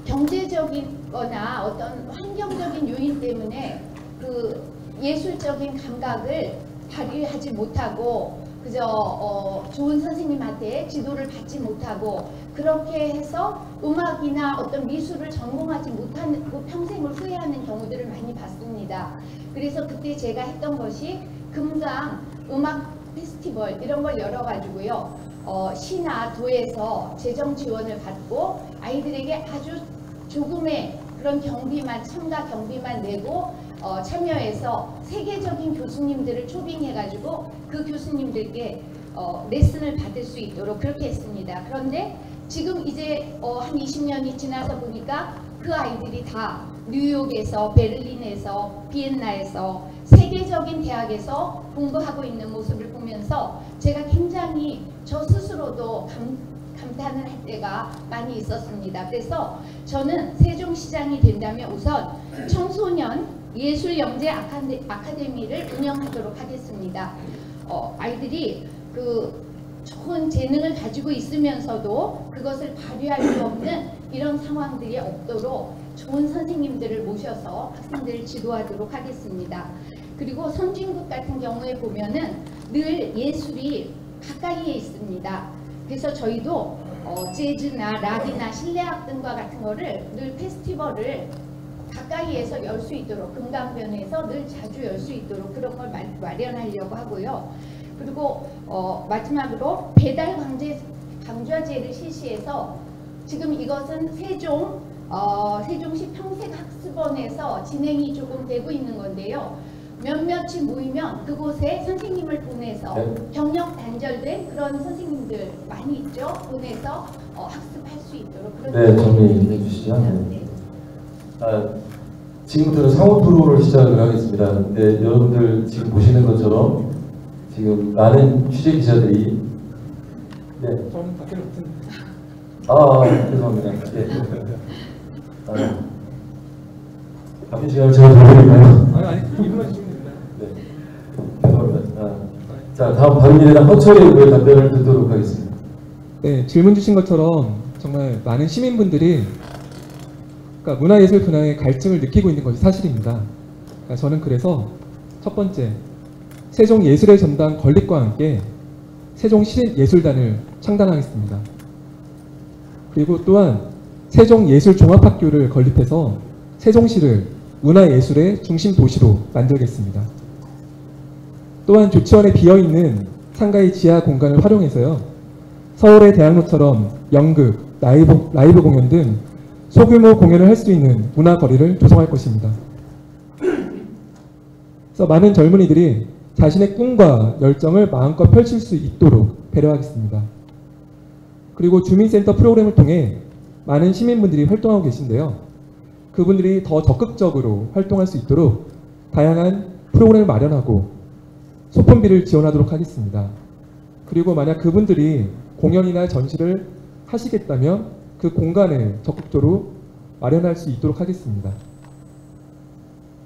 경제적인 거나 어떤 환경적인 요인 때문에 그 예술적인 감각을 발휘하지 못하고 그저 좋은 선생님한테 지도를 받지 못하고 그렇게 해서 음악이나 어떤 미술을 전공하지 못하고 평생을 후회하는 경우들을 많이 봤습니다. 그래서 그때 제가 했던 것이 금강 음악 페스티벌 이런 걸 열어가지고요. 시나 도에서 재정 지원을 받고 아이들에게 아주 조금의 그런 경비만 참가 경비만 내고 참여해서 세계적인 교수님들을 초빙해가지고 그 교수님들께 레슨을 받을 수 있도록 그렇게 했습니다. 그런데 지금 이제 한 20년이 지나서 보니까 그 아이들이 다 뉴욕에서 베를린에서 비엔나에서 세계적인 대학에서 공부하고 있는 모습을 보면서 제가 굉장히 저 스스로도 감탄을 할 때가 많이 있었습니다. 그래서 저는 세종시장이 된다면 우선 청소년 예술영재 아카데미를 운영하도록 하겠습니다. 아이들이 그 좋은 재능을 가지고 있으면서도 그것을 발휘할 수 없는 이런 상황들이 없도록 좋은 선생님들을 모셔서 학생들을 지도하도록 하겠습니다. 그리고 선진국 같은 경우에 보면은 늘 예술이 가까이에 있습니다. 그래서 저희도 재즈나 락이나 실내악 등과 같은 거를 늘 페스티벌을 가까이에서 열 수 있도록 금강변에서 늘 자주 열 수 있도록 그런 걸 마련하려고 하고요. 그리고 마지막으로 배달 강좌제를 실시해서 지금 이것은 세종시 평생학습원에서 진행이 조금 되고 있는 건데요. 몇몇이 모이면 그곳에 선생님을 보내서 경력 단절된 그런 선생님들 많이 있죠. 보내서 학습할 수 있도록 그런 네, 정리해 주시죠. 네. 지금부터는 상호 토론을 시작을 하겠습니다. 네, 여러분들 지금 보시는 것처럼 지금 많은 취재 기자들이 저는 밖에 없습니다. 죄송합니다. 예. 답변 시간을 제가 돌려드릴까요? 아니 2분만 주시면 됩니다. 네, 죄송합니다. 자, 다음 발언인의 허철의 의뢰 답변을 듣도록 하겠습니다. 네, 질문 주신 것처럼 정말 많은 시민분들이 그러니까 문화예술 분야의 갈증을 느끼고 있는 것이 사실입니다. 그러니까 저는 그래서 첫 번째, 세종예술의 전당 건립과 함께 세종시예술단을 창단하겠습니다. 그리고 또한 세종예술종합학교를 건립해서 세종시를 문화예술의 중심 도시로 만들겠습니다. 또한 조치원에 비어있는 상가의 지하 공간을 활용해서요. 서울의 대학로처럼 연극, 라이브 공연 등 소규모 공연을 할 수 있는 문화거리를 조성할 것입니다. 그래서 많은 젊은이들이 자신의 꿈과 열정을 마음껏 펼칠 수 있도록 배려하겠습니다. 그리고 주민센터 프로그램을 통해 많은 시민분들이 활동하고 계신데요. 그분들이 더 적극적으로 활동할 수 있도록 다양한 프로그램을 마련하고 소품비를 지원하도록 하겠습니다. 그리고 만약 그분들이 공연이나 전시를 하시겠다면 그 공간을 적극적으로 마련할 수 있도록 하겠습니다.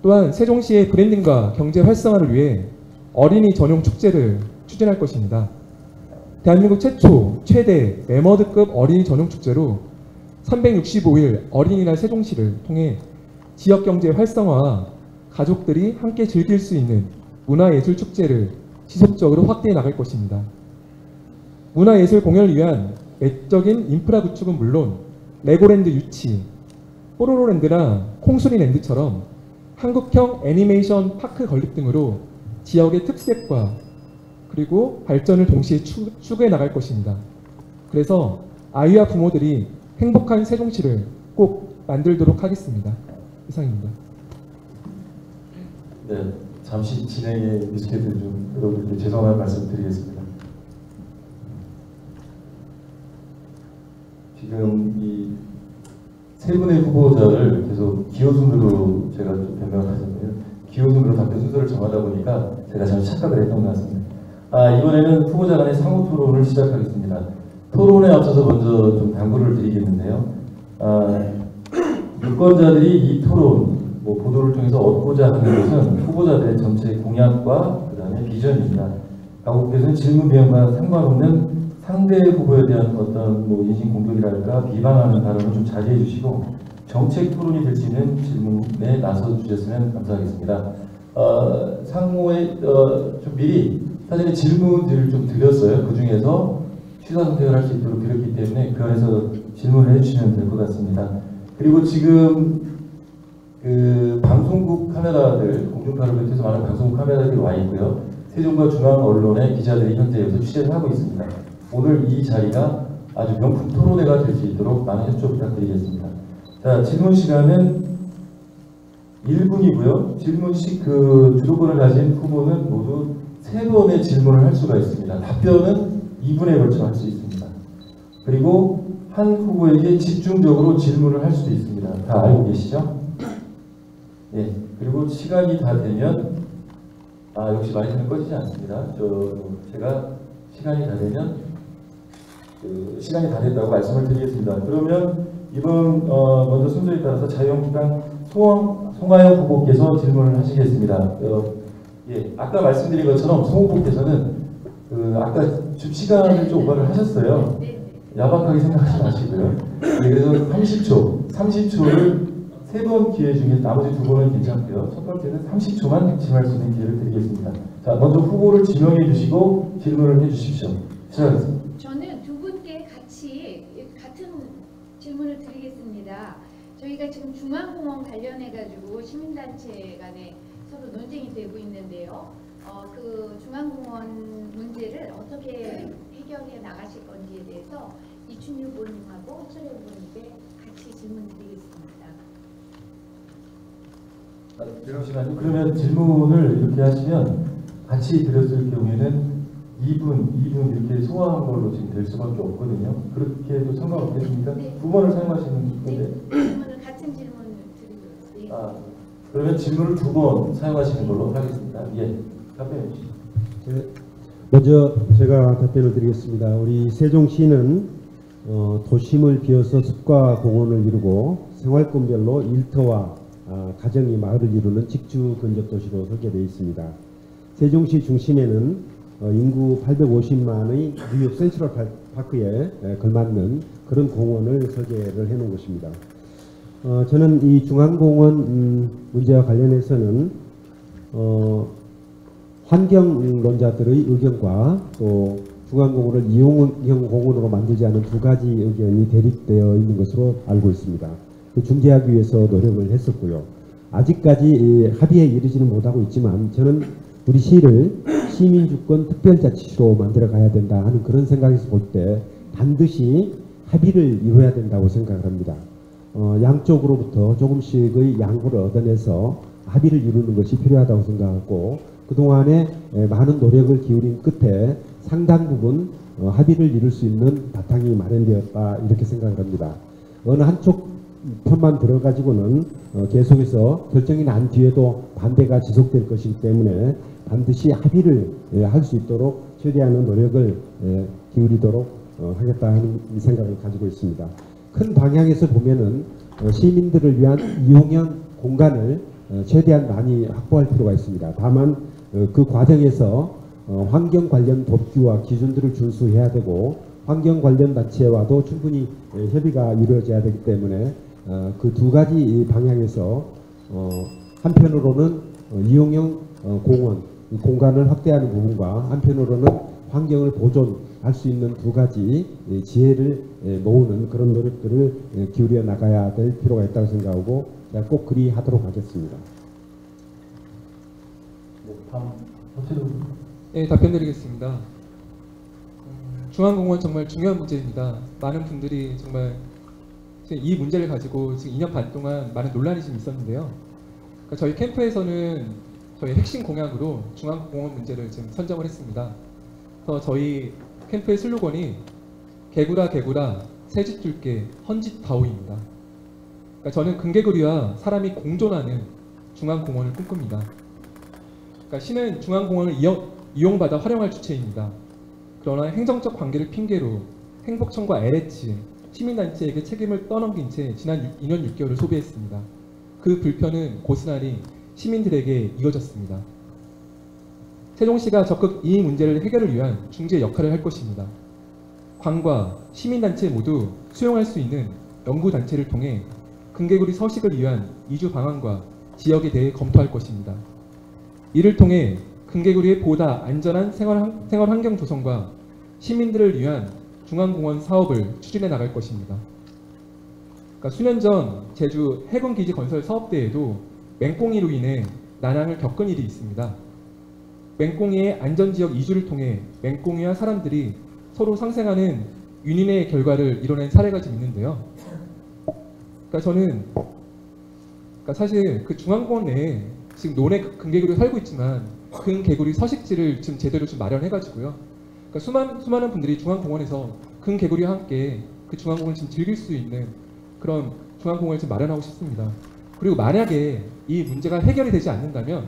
또한 세종시의 브랜딩과 경제 활성화를 위해 어린이 전용 축제를 추진할 것입니다. 대한민국 최대 매머드급 어린이 전용 축제로 365일 어린이날 세종시를 통해 지역경제 활성화와 가족들이 함께 즐길 수 있는 문화예술 축제를 지속적으로 확대해 나갈 것입니다. 문화예술 공연을 위한 외적인 인프라 구축은 물론 레고랜드 유치, 뽀로로랜드나 콩순이랜드처럼 한국형 애니메이션 파크 건립 등으로 지역의 특색과 그리고 발전을 동시에 추구해 나갈 것입니다. 그래서 아이와 부모들이 행복한 세종시를 꼭 만들도록 하겠습니다. 이상입니다. 네, 잠시 진행에 미스케이트 좀 여러분들께 죄송한 말씀 드리겠습니다. 지금 이 세 분의 후보자를 계속 기호순으로 제가 좀 변명을 하잖아요. 기호순으로 답변 순서를 정하다 보니까 제가 잠시 착각을 했던 것 같습니다. 이번에는 후보자 간의 상호 토론을 시작하겠습니다. 토론에 앞서서 먼저 좀 당부를 드리겠는데요. 유권자들이 이 토론 뭐 보도를 통해서 얻고자 하는 것은 후보자들의 정책 공약과 그다음에 비전입니다. 각 후보께서는 질문 내용과 상관없는 상대 후보에 대한 어떤 뭐 인신 공격이랄까 비방하는 발언을 좀 자제해 주시고 정책 토론이 될 수 있는 질문에 나서 주셨으면 감사하겠습니다. 상호에 좀 미리 사전에 질문들을 좀 드렸어요. 그 중에서 취사 선택을 할 수 있도록 드렸기 때문에 그 안에서 질문을 해주시면 될 것 같습니다. 그리고 지금 그 방송국 카메라들, 공중파를 비롯해서 많은 방송국 카메라들이 와 있고요. 세종과 중앙 언론의 기자들이 현재 여기서 취재를 하고 있습니다. 오늘 이 자리가 아주 명품 토론회가 될 수 있도록 많은 협조 부탁드리겠습니다. 자, 질문 시간은 1분이고요. 질문씩 그 주도권을 가진 후보는 모두 3번의 질문을 할 수가 있습니다. 답변은 2분에 걸쳐 할 수 있습니다. 그리고 한 후보에게 집중적으로 질문을 할 수도 있습니다. 다 알고 계시죠? 예. 그리고 시간이 다 되면 역시 마이크는 꺼지지 않습니다. 제가 시간이 다 되면 시간이 다 됐다고 말씀을 드리겠습니다. 그러면 이번 먼저 순서에 따라서 자유한국당 송하영 후보께서 질문을 하시겠습니다. 예, 아까 말씀드린 것처럼 송 후보께서는 아까 좀 시간을 좀 오버를 하셨어요. 야박하게 생각하지 마시고요. 예, 그래서 30초를 3번 기회 중에 나머지 2번은 괜찮고요. 첫 번째는 30초만 질문할 수 있는 기회를 드리겠습니다. 자, 먼저 후보를 지명해 주시고 질문을 해 주십시오. 시작하겠습니다. 저는 두 분께 같이 같은 질문을 드리겠습니다. 저희가 지금 중앙공원 관련해가지고 시민단체 간에 서로 논쟁이 되고 있는데요. 그 중앙공원 문제를 어떻게 해결해 나가실 건지에 대해서 이춘희 후보님하고 허철의 후보님께 같이 질문드리겠습니다. 잠시만요. 그러면 질문을 이렇게 하시면 같이 드렸을 경우에는 2분 이렇게 소화한 걸로 지금 될 수밖에 없거든요. 그렇게 해도 상관없겠습니까? 네. 2번을 사용하시는 건데. 네, 질문을 같은 질문을 드리도록. 네. 그러면 질문을 2번 사용하시는 걸로 하겠습니다. 예, 답변해 주시죠. 먼저 제가 답변을 드리겠습니다. 우리 세종시는 도심을 비워서 숲과 공원을 이루고 생활권별로 일터와 가정이 마을을 이루는 직주 근접 도시로 설계되어 있습니다. 세종시 중심에는 인구 850만의 뉴욕 센트럴 파크에 걸맞는 그런 공원을 설계를 해놓은 것입니다. 저는 이 중앙공원 문제와 관련해서는 환경론자들의 의견과 또 중앙공원을 이용형 공원으로 만들지 않은 2가지 의견이 대립되어 있는 것으로 알고 있습니다. 중재하기 위해서 노력을 했었고요. 아직까지 합의에 이르지는 못하고 있지만 저는 우리 시를 시민주권 특별자치시로 만들어 가야 된다 하는 그런 생각에서 볼 때 반드시 합의를 이루어야 된다고 생각을 합니다. 양쪽으로부터 조금씩의 양보를 얻어내서 합의를 이루는 것이 필요하다고 생각하고 그동안에 많은 노력을 기울인 끝에 상당 부분 합의를 이룰 수 있는 바탕이 마련되었다 이렇게 생각을 합니다. 어느 한쪽 편만 들어가지고는 계속해서 결정이 난 뒤에도 반대가 지속될 것이기 때문에 반드시 합의를 할 수 있도록 최대한의 노력을 기울이도록 하겠다는 생각을 가지고 있습니다. 큰 방향에서 보면은 시민들을 위한 이용형 공간을 최대한 많이 확보할 필요가 있습니다. 다만 그 과정에서 환경 관련 법규와 기준들을 준수해야 되고 환경 관련 단체와도 충분히 협의가 이루어져야 되기 때문에 그 2가지 방향에서 한편으로는 이용형 공원 공간을 확대하는 부분과 한편으로는 환경을 보존할 수 있는 2가지 지혜를 모으는 그런 노력들을 기울여 나가야 될 필요가 있다고 생각하고 제가 꼭 그리하도록 하겠습니다. 다음 허철 후보. 네, 답변드리겠습니다. 중앙공원 정말 중요한 문제입니다. 많은 분들이 정말 이 문제를 가지고 지금 2년 반 동안 많은 논란이 좀 있었는데요. 그러니까 저희 캠프에서는 저희 핵심 공약으로 중앙공원 문제를 지금 선정을 했습니다. 그래서 저희 캠프의 슬로건이 개구라 개구라 새집 줄게 헌집 다오입니다. 그러니까 저는 근개구리와 사람이 공존하는 중앙공원을 꿈꿉니다. 그러니까 시는 중앙공원을 이용받아 활용할 주체입니다. 그러나 행정적 관계를 핑계로 행복청과 LH, 시민단체에게 책임을 떠넘긴 채 지난 2년 6개월을 소비했습니다. 그 불편은 고스란히 시민들에게 이어졌습니다. 세종시가 적극 이 문제를 해결을 위한 중재 역할을 할 것입니다. 관과 시민단체 모두 수용할 수 있는 연구단체를 통해 금개구리 서식을 위한 이주 방안과 지역에 대해 검토할 것입니다. 이를 통해 금개구리의 보다 안전한 생활 환경 조성과 시민들을 위한 중앙공원 사업을 추진해 나갈 것입니다. 그러니까 수년 전 제주 해군기지 건설 사업 때에도 맹꽁이로 인해 난항을 겪은 일이 있습니다. 맹꽁이의 안전지역 이주를 통해 맹꽁이와 사람들이 서로 상생하는 윈윈의 결과를 이뤄낸 사례가 좀 있는데요. 그러니까 저는 사실 그 중앙공원 내에 지금 논에 금개구리가 살고 있지만 금개구리 서식지를 지금 제대로 좀 마련해가지고요. 그러니까 수많은 분들이 중앙공원에서 금개구리와 함께 그 중앙공원을 지금 즐길 수 있는 그런 중앙공원을 좀 마련하고 싶습니다. 그리고 만약에 이 문제가 해결이 되지 않는다면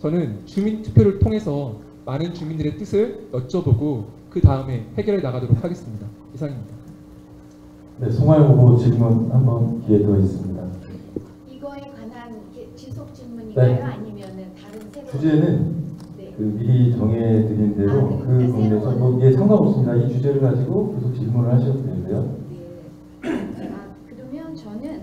저는 주민투표를 통해서 많은 주민들의 뜻을 여쭤보고 그 다음에 해결해 나가도록 하겠습니다. 이상입니다. 네, 송하영 후보 질문 한번 기회 더 있습니다. 이거에 관한 지속 질문인가요? 네. 아니면은 다른 새로운 주제는 네. 그 미리 정해드린 대로 그 그러니까 부분에서 뭐 상관없습니다. 이 주제를 가지고 계속 질문을 하셔도 되는데요. 네. 그러면 저는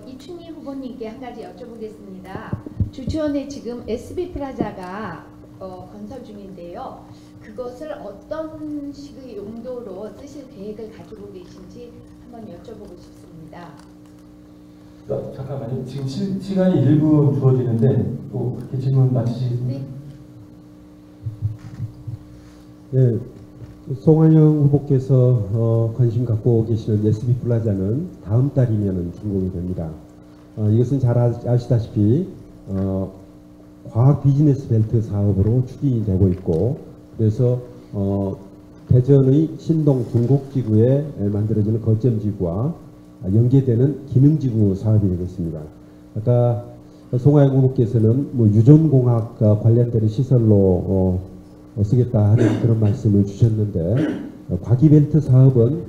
이춘희 후보님께 한 가지 여쭤보겠습니다. 주천에 지금 SB 플라자가 건설 중인데요. 그것을 어떤 식의 용도로 쓰실 계획을 가지고 계신지 한번 여쭤보고 싶습니다. 잠깐만요. 지금 시간이 1분 주어지는데 또 그렇게 질문 마치시겠습니까? 네, 송환영 후보께서 관심 갖고 계시는 SB 플라자는 다음 달이면 준공이 됩니다. 이것은 잘 아시다시피 과학 비즈니스 벨트 사업으로 추진이 되고 있고, 그래서 대전의 신동 중곡지구에 만들어지는 거점지구와 연계되는 기능지구 사업이 되겠습니다. 아까 송하영 후보께서는 뭐 유전공학 관련되는 시설로 쓰겠다 하는 그런 말씀을 주셨는데, 과기벨트 사업은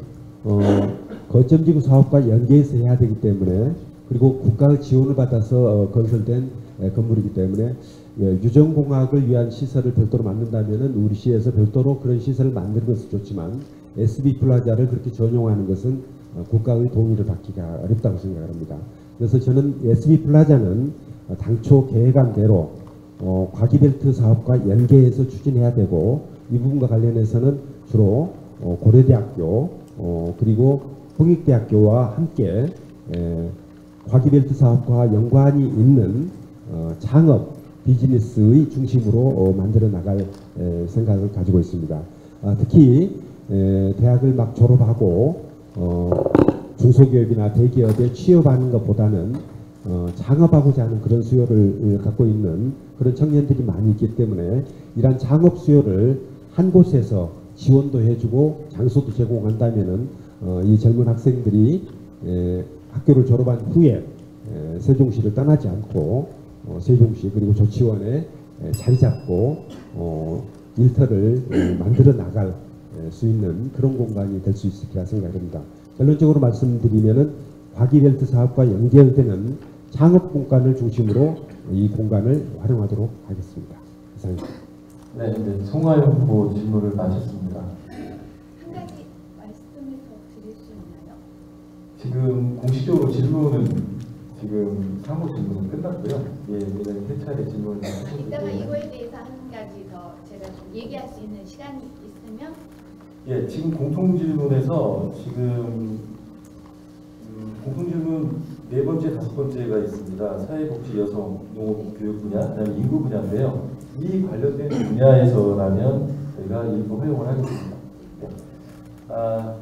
거점지구 사업과 연계해서 해야 되기 때문에, 그리고 국가의 지원을 받아서 건설된 건물이기 때문에 유전공학을 위한 시설을 별도로 만든다면 우리 시에서 별도로 그런 시설을 만드는 것은 좋지만 SB 플라자를 그렇게 전용하는 것은 국가의 동의를 받기가 어렵다고 생각합니다. 그래서 저는 SB 플라자는 당초 계획한 대로 과기벨트 사업과 연계해서 추진해야 되고, 이 부분과 관련해서는 주로 고려대학교 그리고 홍익대학교와 함께 과기벨트 사업과 연관이 있는 창업 비즈니스의 중심으로 만들어 나갈 생각을 가지고 있습니다. 특히 대학을 막 졸업하고 중소기업이나 대기업에 취업하는 것보다는 창업하고자 하는 그런 수요를 갖고 있는 그런 청년들이 많이 있기 때문에 이러한 창업 수요를 한 곳에서 지원도 해주고 장소도 제공한다면은 이 젊은 학생들이 학교를 졸업한 후에 세종시를 떠나지 않고 세종시 그리고 조치원에 자리 잡고 일터를 만들어 나갈 수 있는 그런 공간이 될 수 있을까 생각합니다. 결론적으로 말씀드리면은 과기벨트 사업과 연결되는 창업 공간을 중심으로 이 공간을 활용하도록 하겠습니다. 이상입니다. 네, 이제 송하영 후보 질문을 마쳤습니다. 한 가지 말씀을 더 드릴 수 있나요? 지금 공식적으로 질문은 지금 사무 질문은 끝났고요. 예, 이제는 세 차례 질문을 하셨기 이따가 때문에 이거에 대해서 한 가지 더 제가 좀 얘기할 수 있는 시간이 있으면 예, 지금 공통 질문에서 지금 공통 질문 네 번째, 다섯 번째가 있습니다. 사회복지, 여성, 농업, 교육 분야, 그다음에 인구 분야인데요. 이 관련된 분야에서라면 저희가 일부 활용을 하겠습니다. 네.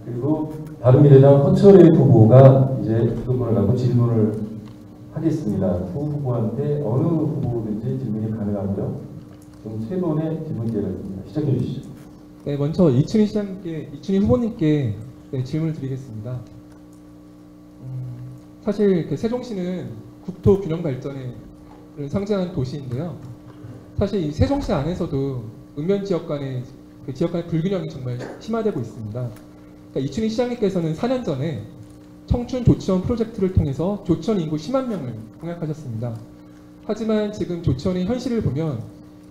그리고 바른미래당 허철의 후보가 이제 주도권을 갖고 질문을 하겠습니다. 두 후보한테 어느 후보든지 질문이 가능하고요. 좀 세 번의 질문 기회가 있습니다. 시작해 주시죠. 네, 먼저 이춘희 후보님께 질문을 드리겠습니다. 사실 세종시는 국토 균형 발전을 상징하는 도시인데요. 사실 이 세종시 안에서도 읍면 지역 간의 불균형이 정말 심화되고 있습니다. 그러니까 이춘희 시장님께서는 4년 전에 청춘 조치원 프로젝트를 통해서 조치원 인구 10만 명을 공약하셨습니다. 하지만 지금 조치원의 현실을 보면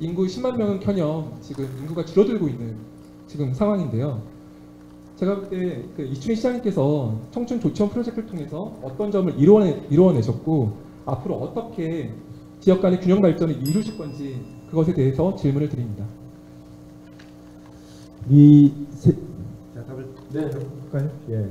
인구 10만 명은커녕 지금 인구가 줄어들고 있는 지금 상황인데요. 제가 볼 때 이춘희 시장님께서 청춘 조치원 프로젝트를 통해서 어떤 점을 이루어내셨고 앞으로 어떻게 지역 간의 균형 발전을 이루실 건지 그것에 대해서 질문을 드립니다. 답을 할까요? 예.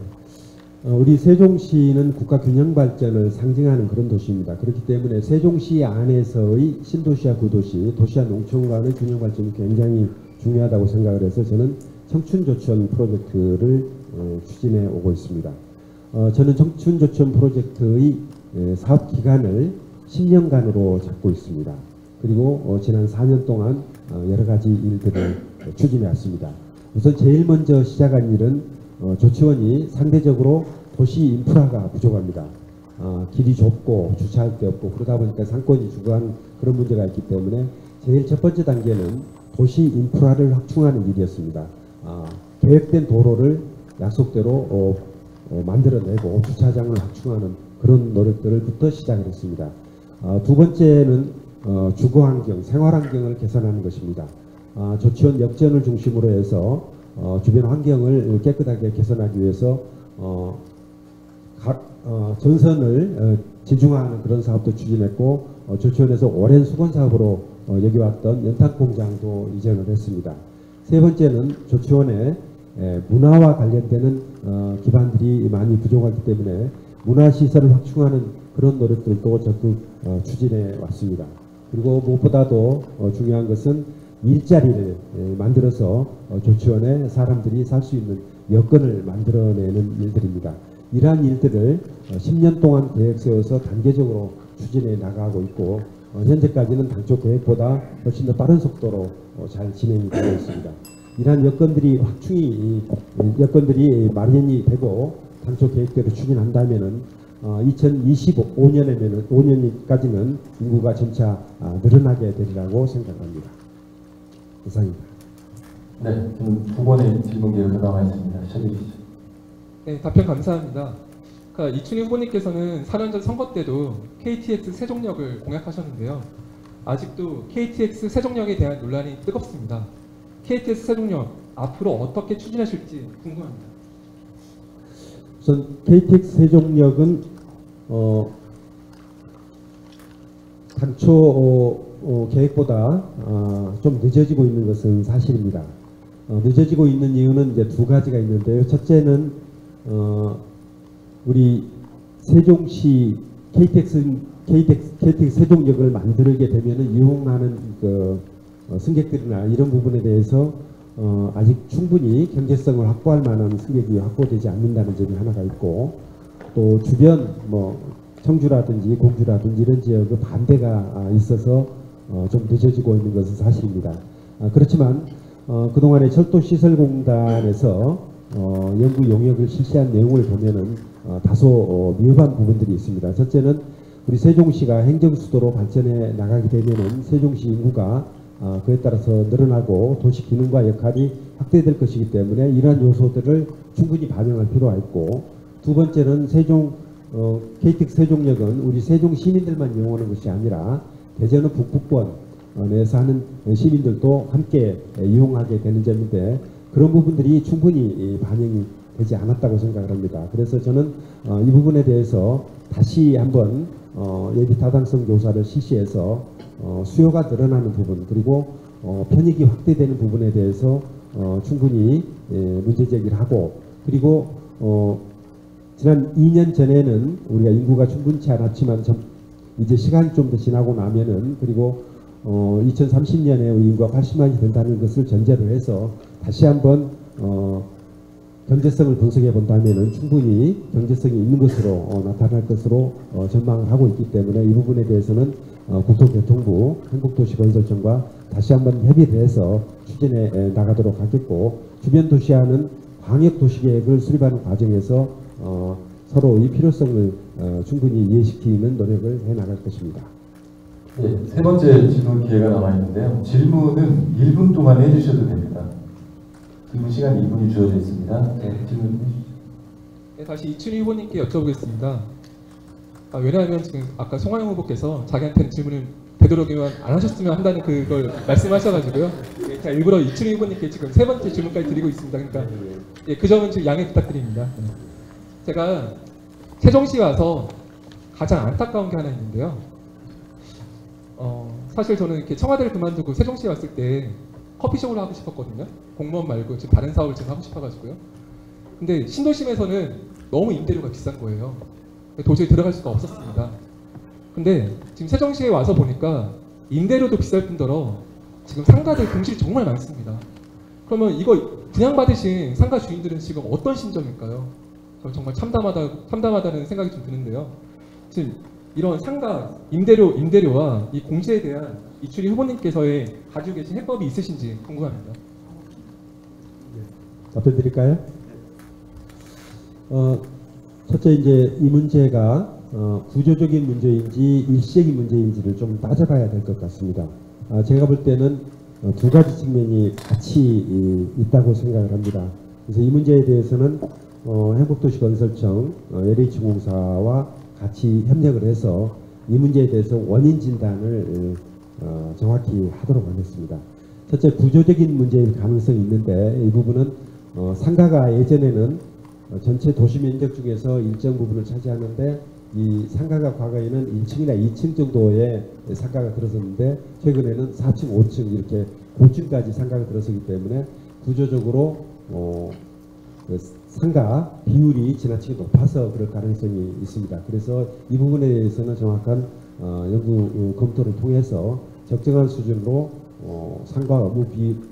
우리 세종시는 국가 균형 발전을 상징하는 그런 도시입니다. 그렇기 때문에 세종시 안에서의 신도시와 구도시, 도시와 농촌 간의 균형 발전이 굉장히 중요하다고 생각을 해서 저는 청춘조치원 프로젝트를 추진해 오고 있습니다. 저는 청춘조치원 프로젝트의 사업 기간을 10년간으로 잡고 있습니다. 그리고 지난 4년 동안 여러 가지 일들을 추진해 왔습니다. 우선 제일 먼저 시작한 일은 조치원이 상대적으로 도시 인프라가 부족합니다. 길이 좁고 주차할 데 없고 그러다 보니까 상권이 주거하는 그런 문제가 있기 때문에 제일 첫 번째 단계는 도시 인프라를 확충하는 일이었습니다. 계획된 도로를 약속대로 만들어내고 주차장을 확충하는 그런 노력들부터 시작을 했습니다. 두 번째는 주거환경, 생활환경을 개선하는 것입니다. 조치원 역전을 중심으로 해서 주변 환경을 깨끗하게 개선하기 위해서 전선을 지중화하는 그런 사업도 추진했고 조치원에서 오랜 수건 사업으로 여겨왔던 연탄공장도 이전을 했습니다. 세 번째는 조치원의 문화와 관련되는 기반들이 많이 부족하기 때문에 문화시설을 확충하는 그런 노력들도 적극 추진해 왔습니다. 그리고 무엇보다도 중요한 것은 일자리를 만들어서 조치원에 사람들이 살 수 있는 여건을 만들어내는 일들입니다. 이러한 일들을 10년 동안 계획 세워서 단계적으로 추진해 나가고 있고 현재까지는 당초 계획보다 훨씬 더 빠른 속도로 잘 진행이 되고 있습니다. 이러한 여건들이 여건들이 마련이 되고 당초 계획대로 추진한다면은 2025년까지는 인구가 점차 늘어나게 되리라고 생각합니다. 이상입니다. 네, 지금 두 번의 질문 기회가 남아 있습니다. 시작해 주시죠. 네, 답변 감사합니다. 이춘희 후보님께서는 4년 전 선거 때도 KTX 세종역을 공약하셨는데요. 아직도 KTX 세종역에 대한 논란이 뜨겁습니다. KTX 세종역 앞으로 어떻게 추진하실지 궁금합니다. 우선 KTX 세종역은 당초 계획보다 좀 늦어지고 있는 것은 사실입니다. 늦어지고 있는 이유는 이제 두 가지가 있는데요. 첫째는 우리 세종시 KTX 세종역을 만들게 되면은 이용하는 승객들이나 이런 부분에 대해서 아직 충분히 경제성을 확보할 만한 승객이 확보되지 않는다는 점이 하나가 있고, 또 주변 청주라든지 공주라든지 이런 지역의 반대가 있어서 좀 늦어지고 있는 것은 사실입니다. 그렇지만 그동안에 철도시설공단에서 연구 용역을 실시한 내용을 보면은 다소 미흡한 부분들이 있습니다. 첫째는 우리 세종시가 행정수도로 발전해 나가게 되면은 세종시 인구가 그에 따라서 늘어나고 도시 기능과 역할이 확대될 것이기 때문에 이러한 요소들을 충분히 반영할 필요가 있고, 두 번째는 KTX 세종역은 우리 세종 시민들만 이용하는 것이 아니라 대전의 북부권에 사는 시민들도 함께 이용하게 되는 점인데 그런 부분들이 충분히 반영이 되지 않았다고 생각을 합니다. 그래서 저는 이 부분에 대해서 다시 한번 예비 타당성 조사를 실시해서 수요가 늘어나는 부분 그리고 편익이 확대되는 부분에 대해서 충분히 문제 제기를 하고, 그리고 지난 2년 전에는 우리가 인구가 충분치 않았지만 이제 시간이 좀 더 지나고 나면은, 그리고 2030년에 우리 인구가 80만이 된다는 것을 전제로 해서 다시 한번 경제성을 분석해 본다면은 충분히 경제성이 있는 것으로 나타날 것으로 전망을 하고 있기 때문에 이 부분에 대해서는 국토교통부 행복도시건설청과 다시 한번 협의를 해서 추진해 나가도록 하겠고, 주변 도시와는 광역도시계획을 수립하는 과정에서 서로의 필요성을 충분히 이해시키는 노력을 해 나갈 것입니다. 네, 세 번째 질문 기회가 남아 있는데요. 질문은 1분 동안 해주셔도 됩니다. 질문 시간 2분이 주어져 있습니다. 네, 질문 해주시죠. 네, 다시 이춘희 후보님께 여쭤보겠습니다. 왜냐하면 지금 아까 송하영 후보께서 자기한테는 질문을 되도록이면 안 하셨으면 한다는 그걸 말씀하셔가지고요. 예, 제가 일부러 이춘희 후보님께 지금 3번째 질문까지 드리고 있습니다. 그러니까 예, 그 점은 지금 양해 부탁드립니다. 제가 세종시 와서 가장 안타까운 게 하나 있는데요. 사실 저는 이렇게 청와대를 그만두고 세종시에 왔을 때 커피숍을 하고 싶었거든요. 공무원 말고 지금 다른 사업을 지금 하고 싶어가지고요. 근데 신도심에서는 너무 임대료가 비싼 거예요. 도저히 들어갈 수가 없었습니다. 근데 지금 세종시에 와서 보니까 임대료도 비쌀 뿐더러 지금 상가들 공실이 정말 많습니다. 그러면 이거 분양받으신 상가 주인들은 지금 어떤 심정일까요? 저는 정말 참담하다는 생각이 좀 드는데요. 지금 이런 상가 임대료와 이 공시에 대한 이춘희 후보님께서의 가지고 계신 해법이 있으신지 궁금합니다. 답변 드릴까요? 첫째 이제 이 문제가 구조적인 문제인지 일시적인 문제인지를 좀 따져봐야 될 것 같습니다. 제가 볼 때는 두 가지 측면이 같이 있다고 생각을 합니다. 그래서 이 문제에 대해서는 행복도시건설청 LH공사와 같이 협력을 해서 이 문제에 대해서 원인 진단을 정확히 하도록 하겠습니다. 첫째, 구조적인 문제일 가능성이 있는데 이 부분은 상가가 예전에는 전체 도시 면적 중에서 일정 부분을 차지하는데 이 상가가 과거에는 1층이나 2층 정도의 상가가 들어섰는데 최근에는 4층, 5층 이렇게 고층까지 상가가 들어서기 때문에 구조적으로 그 상가 비율이 지나치게 높아서 그럴 가능성이 있습니다. 그래서 이 부분에 대해서는 정확한 연구 검토를 통해서 적정한 수준으로 상가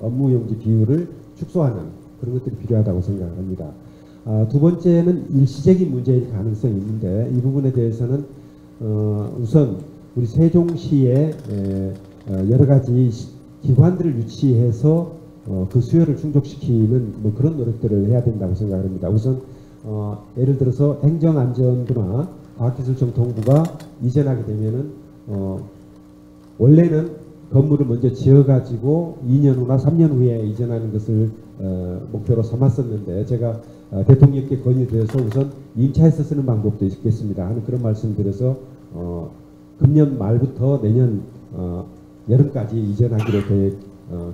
업무용지 비율을 축소하는 그런 것들이 필요하다고 생각합니다. 두 번째는 일시적인 문제일 가능성이 있는데 이 부분에 대해서는 우선 우리 세종시에 여러 가지 기관들을 유치해서 그 수요를 충족시키는 뭐 그런 노력들을 해야 된다고 생각합니다. 우선 예를 들어서 행정안전부나 과학기술청 동부가 이전하게 되면은 원래는 건물을 먼저 지어가지고 2년 후나 3년 후에 이전하는 것을 목표로 삼았었는데 제가 대통령께 건의드려서 우선 임차해서 쓰는 방법도 있겠습니다 하는 그런 말씀드려서 금년 말부터 내년 여름까지 이전하기로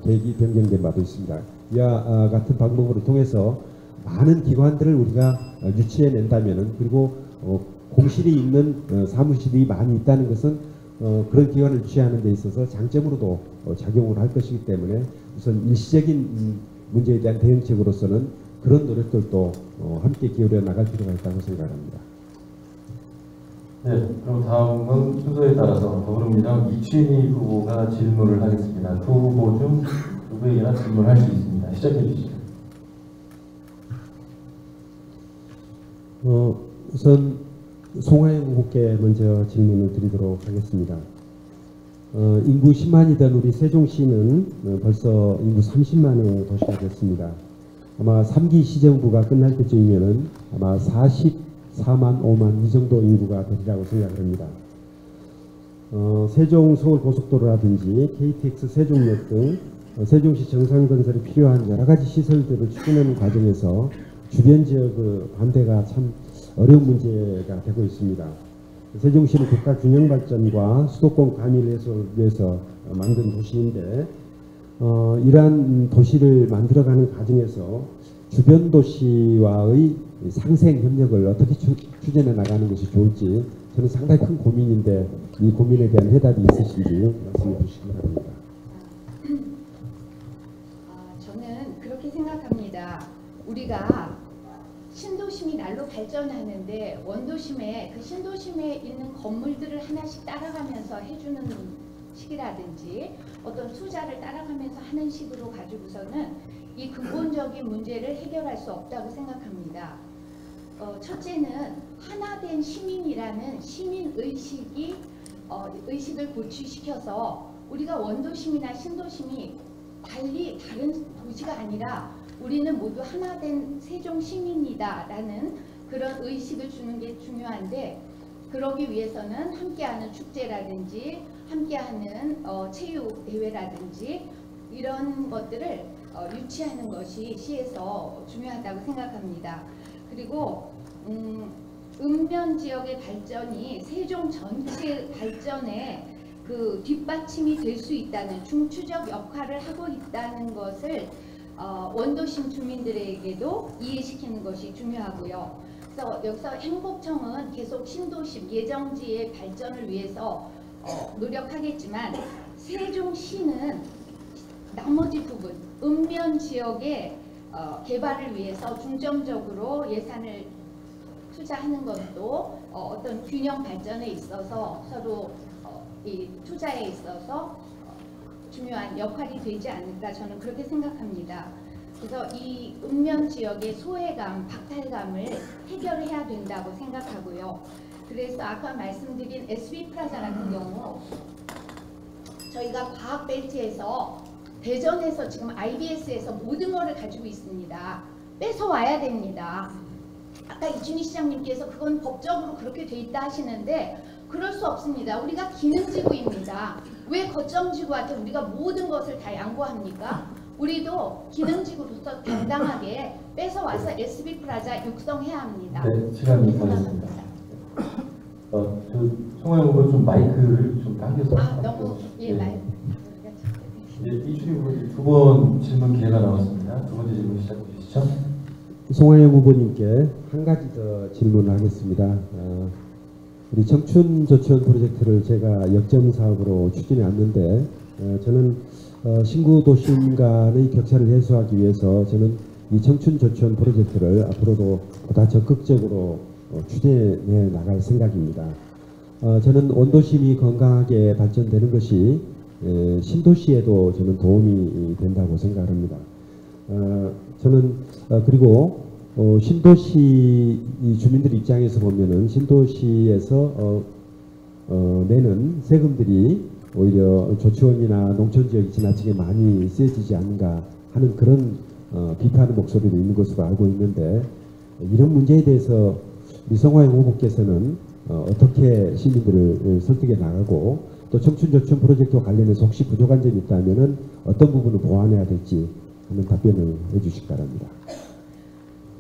계획이 변경된 바도 있습니다. 이와 같은 방법을 통해서 많은 기관들을 우리가 유치해낸다면은 그리고 공실이 있는 사무실이 많이 있다는 것은 그런 기관을 유치하는 데 있어서 장점으로도 작용을 할 것이기 때문에 우선 일시적인 문제에 대한 대응책으로서는 그런 노력들도 함께 기울여 나갈 필요가 있다고 생각합니다. 네, 그럼 다음은 순서에 따라서 더불어민주당 이춘희 후보가 질문을 하겠습니다. 두 후보 중 누구에게나 질문할 수 있습니다. 시작해 주시죠. 우선 송하영 후보께 먼저 질문을 드리도록 하겠습니다. 인구 10만이던 우리 세종시는 벌써 인구 30만의 도시가 됐습니다. 아마 3기 시정부가 끝날 때쯤이면은 아마 44만 5만 이 정도 인구가 되리라고 생각을 합니다. 세종 서울 고속도로라든지 KTX 세종역 등 세종시 정상건설에 필요한 여러 가지 시설들을 추진하는 과정에서 주변 지역의 반대가 참 어려운 문제가 되고 있습니다. 세종시는 국가 균형 발전과 수도권 과밀 해소를 위해서 만든 도시인데 이러한 도시를 만들어가는 과정에서 주변 도시와의 상생 협력을 어떻게 추진해 나가는 것이 좋을지 저는 상당히 큰 고민인데 이 고민에 대한 해답이 있으신지 말씀해 주시기 바랍니다. 저는 그렇게 생각합니다. 우리가 신도심이 날로 발전하는데 원도심에 그 신도심에 있는 건물들을 하나씩 따라가면서 해주는 식이라든지 어떤 투자를 따라가면서 하는 식으로 가지고서는 이 근본적인 문제를 해결할 수 없다고 생각합니다. 첫째는 하나된 시민이라는 시민 의식을 고취시켜서 우리가 원도심이나 신도심이 달리 다른 도시가 아니라 우리는 모두 하나된 세종 시민이다라는 그런 의식을 주는 게 중요한데 그러기 위해서는 함께하는 축제라든지 함께하는 체육 대회라든지 이런 것들을 유치하는 것이 시에서 중요하다고 생각합니다. 그리고 읍면 지역의 발전이 세종 전체 발전에 그 뒷받침이 될 수 있다는 중추적 역할을 하고 있다는 것을 원도심 주민들에게도 이해시키는 것이 중요하고요. 그래서 여기서 행복청은 계속 신도심 예정지의 발전을 위해서 노력하겠지만 세종시는 나머지 부분 읍면 지역의 개발을 위해서 중점적으로 예산을 투자하는 것도 어떤 균형 발전에 있어서 서로 이 투자에 있어서 중요한 역할이 되지 않을까 저는 그렇게 생각합니다. 그래서 이 읍면 지역의 소외감, 박탈감을 해결해야 된다고 생각하고요. 그래서 아까 말씀드린 SB플라자 같은 경우 저희가 과학벨트에서 대전에서 지금 IBS에서 모든 거를 가지고 있습니다. 뺏어와야 됩니다. 아까 이준희 시장님께서 그건 법적으로 그렇게 돼 있다 하시는데 그럴 수 없습니다. 우리가 기능지구입니다. 왜 거점지구한테 우리가 모든 것을 다 양보합니까? 우리도 기능지구로서 당당하게 뺏어와서 SB플라자 육성해야 합니다. 네, 시간이 걸렸습니다. 송하영 후보 좀 마이크를 좀 당겨서. 너무 예, 네. 이준희 후보 두 번 질문 기회가 나왔습니다. 두 번째 질문 시작해 주시죠. 송하영 후보님께 한 가지 더 질문을 하겠습니다. 우리 청춘저축원 프로젝트를 제가 역점 사업으로 추진해 왔는데 저는 신구도심 간의 격차를 해소하기 위해서 저는 이 청춘저축원 프로젝트를 앞으로도 보다 적극적으로 추진해 나갈 생각입니다. 저는 원도심이 건강하게 발전되는 것이 신도시에도 저는 도움이 된다고 생각합니다. 저는 그리고 신도시 주민들 입장에서 보면은 신도시에서 내는 세금들이 오히려 조치원이나 농촌 지역이 지나치게 많이 쓰여지지 않는가 하는 그런 비판의 목소리도 있는 것으로 알고 있는데 이런 문제에 대해서 우리 송하영 후보께서는 어떻게 시민들을 설득해 나가고 또 청춘저축원 프로젝트와 관련해서 혹시 부족한 점이 있다면은 어떤 부분을 보완해야 될지 하는 답변을 해주시기 바랍니다.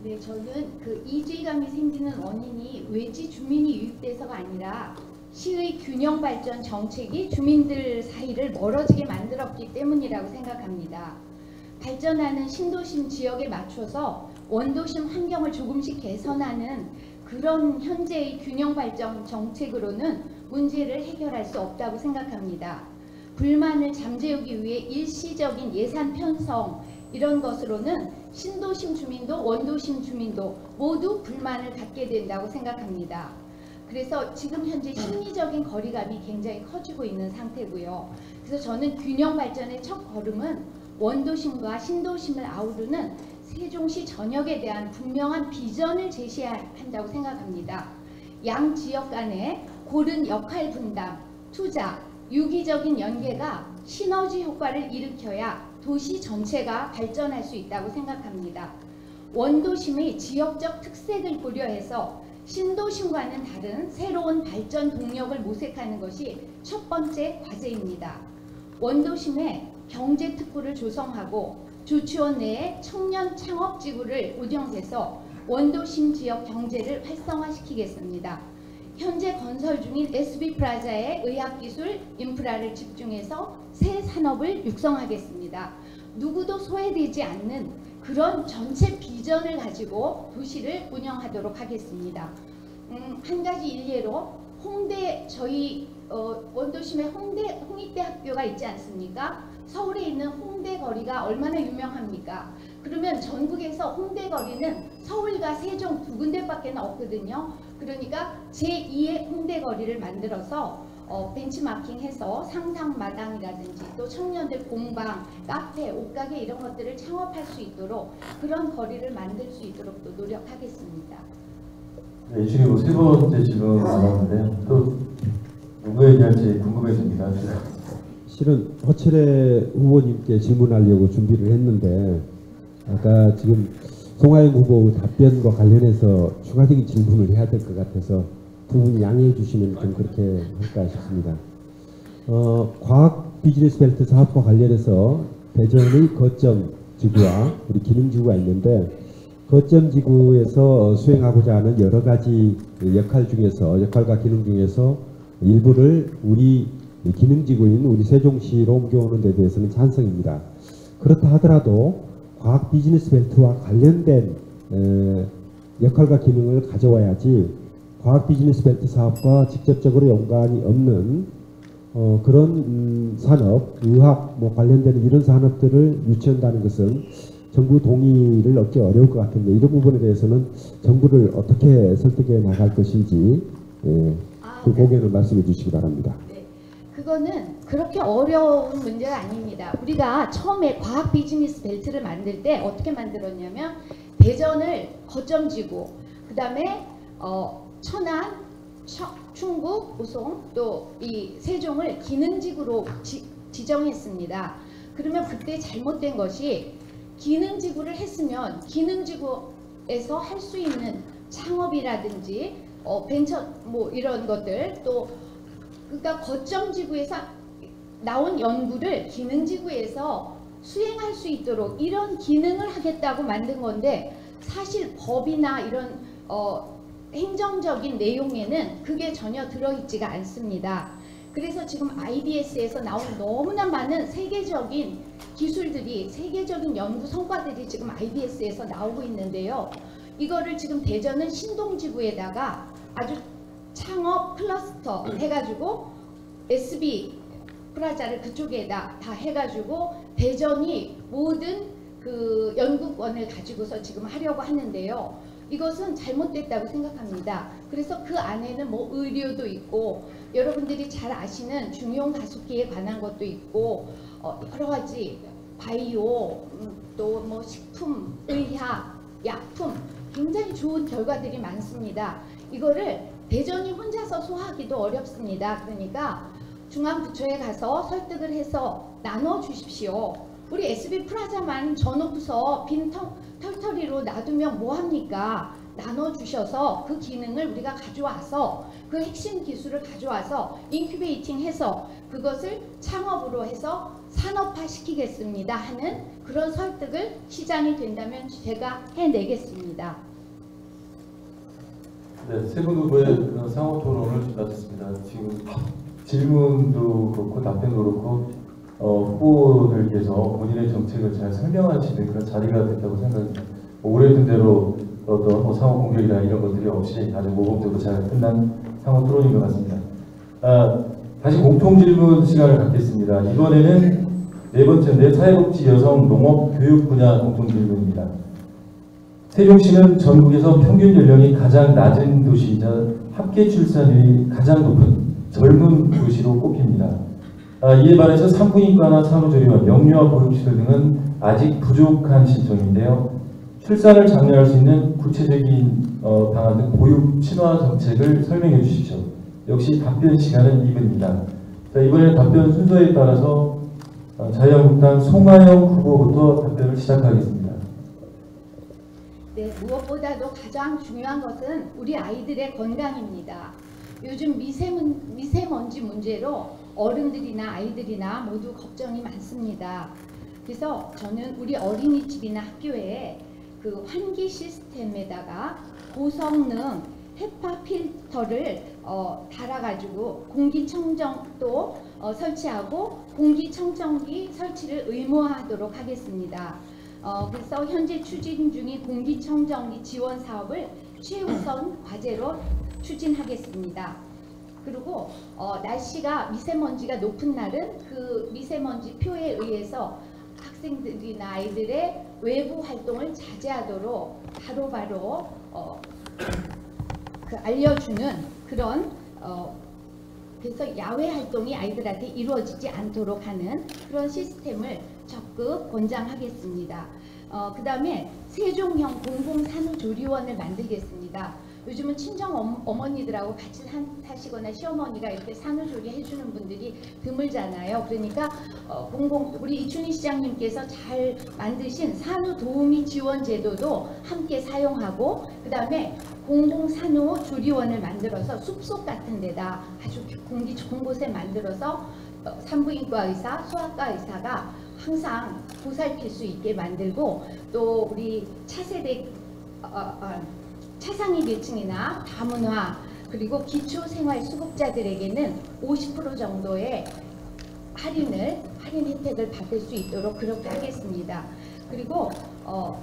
네, 저는 그 이주의감이 생기는 원인이 외지 주민이 유입돼서가 아니라 시의 균형 발전 정책이 주민들 사이를 멀어지게 만들었기 때문이라고 생각합니다. 발전하는 신도심 지역에 맞춰서 원도심 환경을 조금씩 개선하는 그런 현재의 균형 발전 정책으로는 문제를 해결할 수 없다고 생각합니다. 불만을 잠재우기 위해 일시적인 예산 편성 이런 것으로는 신도심 주민도 원도심 주민도 모두 불만을 갖게 된다고 생각합니다. 그래서 지금 현재 심리적인 거리감이 굉장히 커지고 있는 상태고요. 그래서 저는 균형 발전의 첫 걸음은 원도심과 신도심을 아우르는 세종시 전역에 대한 분명한 비전을 제시해야 한다고 생각합니다. 양 지역 간의 고른 역할 분담, 투자, 유기적인 연계가 시너지 효과를 일으켜야 도시 전체가 발전할 수 있다고 생각합니다. 원도심의 지역적 특색을 고려해서 신도심과는 다른 새로운 발전 동력을 모색하는 것이 첫 번째 과제입니다. 원도심에 경제특구를 조성하고 조치원 내에 청년 창업지구를 운영해서 원도심 지역 경제를 활성화시키겠습니다. 현재 건설 중인 SB플라자의 의학기술 인프라를 집중해서 새 산업을 육성하겠습니다. 누구도 소외되지 않는 그런 전체 비전을 가지고 도시를 운영하도록 하겠습니다. 한 가지 일례로 홍대 저희 원도심에 홍익대 학교가 있지 않습니까? 서울에 있는 홍대 거리가 얼마나 유명합니까? 그러면 전국에서 홍대 거리는 서울과 세종 두 군데밖에 없거든요. 그러니까 제2의 홍대 거리를 만들어서 벤치마킹해서 상상마당이라든지 또 청년들 공방, 카페, 옷가게 이런 것들을 창업할 수 있도록 그런 거리를 만들 수 있도록 또 노력하겠습니다. 네, 이준희 후보 세 번째 질문 나왔는데요. 또 누구 얘기할지 궁금해집니다. 실은 허철의 후보님께 질문하려고 준비를 했는데 아까 지금 송하영 후보 답변과 관련해서 추가적인 질문을 해야 될 것 같아서 두 분이 양해해 주시면 좀 그렇게 할까 싶습니다. 과학 비즈니스 벨트 사업과 관련해서 대전의 거점 지구와 우리 기능 지구가 있는데 거점지구에서 수행하고자 하는 여러 가지 역할과 기능 중에서 일부를 우리 기능지구인 우리 세종시로 옮겨오는 데 대해서는 찬성입니다. 그렇다 하더라도 과학 비즈니스 벨트와 관련된 역할과 기능을 가져와야지 과학 비즈니스 벨트 사업과 직접적으로 연관이 없는 그런 산업, 의학 관련되는 이런 산업들을 유치한다는 것은 정부 동의를 얻기 어려울 것 같은데 이런 부분에 대해서는 정부를 어떻게 설득해 나갈 것인지 그 고견을 말씀해 주시기 바랍니다. 네, 그거는 그렇게 어려운 문제가 아닙니다. 우리가 처음에 과학 비즈니스 벨트를 만들 때 어떻게 만들었냐면 대전을 거점지구, 그 다음에 천안, 충북, 우송, 또 이 세종을 기능지구로 지정했습니다. 그러면 그때 잘못된 것이 기능지구를 했으면 기능지구에서 할 수 있는 창업이라든지 벤처 이런 것들, 또 그러니까 거점지구에서 나온 연구를 기능지구에서 수행할 수 있도록 이런 기능을 하겠다고 만든 건데, 사실 법이나 이런 행정적인 내용에는 그게 전혀 들어있지가 않습니다. 그래서 지금 IBS에서 나온 너무나 많은 세계적인 기술들이, 세계적인 연구 성과들이 지금 IBS에서 나오고 있는데요. 이거를 지금 대전은 신동지구에다가 아주 창업 클러스터 해가지고 SB 프라자를 그쪽에다 다 해가지고 대전이 모든 그 연구권을 가지고서 지금 하려고 하는데요. 이것은 잘못됐다고 생각합니다. 그래서 그 안에는 의료도 있고 여러분들이 잘 아시는 중용 가속기에 관한 것도 있고 여러 가지 바이오, 또 식품, 의학, 약품, 굉장히 좋은 결과들이 많습니다. 이거를 대전이 혼자서 소화하기도 어렵습니다. 그러니까 중앙부처에 가서 설득을 해서 나눠 주십시오. 우리 SB 프라자만 져놓고서 빈 털터리로 놔두면 뭐합니까? 나눠주셔서 그 기능을 우리가 가져와서 그 핵심 기술을 가져와서 인큐베이팅 해서 그것을 창업으로 해서 산업화 시키겠습니다 하는 그런 설득을 시장이 된다면 제가 해내겠습니다. 네, 세 분 후보의 상호 토론을 마쳤습니다. 지금 질문도 그렇고 답변도 그렇고 후보들께서 본인의 정책을 잘 설명하시는 그런 자리가 됐다고 생각합니다. 오래된 대로 어떤 상호 공격이나 이런 것들이 없이 아주 모범적으로 잘 끝난 상호 토론인 것 같습니다. 다시 공통 질문 시간을 갖겠습니다. 이번에는 네 번째인데 사회복지, 여성, 농업, 교육 분야 공통 질문입니다. 세종시는 전국에서 평균 연령이 가장 낮은 도시이자 합계 출산율이 가장 높은 젊은 도시로 꼽힙니다. 이에 반해서 산부인과나 산후조리원, 영유아 보육시설 등은 아직 부족한 신청인데요. 출산을 장려할 수 있는 구체적인 방안 등 보육 친화 정책을 설명해 주십시오. 역시 답변 시간은 2분입니다. 자, 이번에 답변 순서에 따라서 자유한국당 송하영 후보부터 답변을 시작하겠습니다. 네, 무엇보다도 가장 중요한 것은 우리 아이들의 건강입니다. 요즘 미세먼지 문제로 어른들이나 아이들이나 모두 걱정이 많습니다. 그래서 저는 우리 어린이집이나 학교에 그 환기 시스템에다가 고성능 헤파 필터를 달아가지고 공기청정도 설치하고 공기청정기 설치를 의무화하도록 하겠습니다. 그래서 현재 추진 중인 공기청정기 지원 사업을 최우선 과제로 추진하겠습니다. 그리고 날씨가 미세먼지가 높은 날은 그 미세먼지 표에 의해서 학생들이나 아이들의 외부 활동을 자제하도록 바로바로 알려주는 그런 그래서 야외 활동이 아이들한테 이루어지지 않도록 하는 그런 시스템을 적극 권장하겠습니다. 그 다음에 세종형 공공산후조리원을 만들겠습니다. 요즘은 친정 어머니들하고 같이 사시거나 시어머니가 이렇게 산후조리 해주는 분들이 드물잖아요. 그러니까 우리 이춘희 시장님께서 잘 만드신 산후도우미 지원 제도도 함께 사용하고, 그 다음에 공공산후조리원을 만들어서 숲속 같은 데다 아주 공기 좋은 곳에 만들어서 산부인과 의사, 소아과 의사가 항상 보살필 수 있게 만들고, 또 우리 차세대 차상위 계층이나 다문화 그리고 기초생활수급자들에게는 50% 정도의 할인 혜택을 받을 수 있도록 그렇게 하겠습니다. 그리고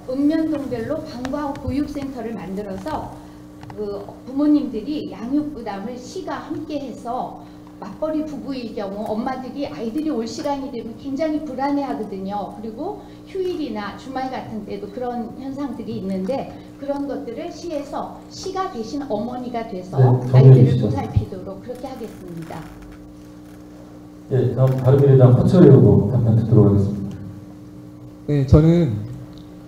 읍면동별로 방과 후 보육센터를 만들어서 그 부모님들이 양육 부담을 시가 함께해서 맞벌이 부부일 경우 엄마들이 아이들이 올 시간이 되면 굉장히 불안해하거든요. 그리고 휴일이나 주말 같은 때도 그런 현상들이 있는데 그런 것들을 시에서 시가 대신 어머니가 돼서 네, 아이들을 정리해주시죠. 보살피도록 그렇게 하겠습니다. 예, 다음 바른미래당 허철이 후보 답변 듣도록 하겠습니다. 네, 저는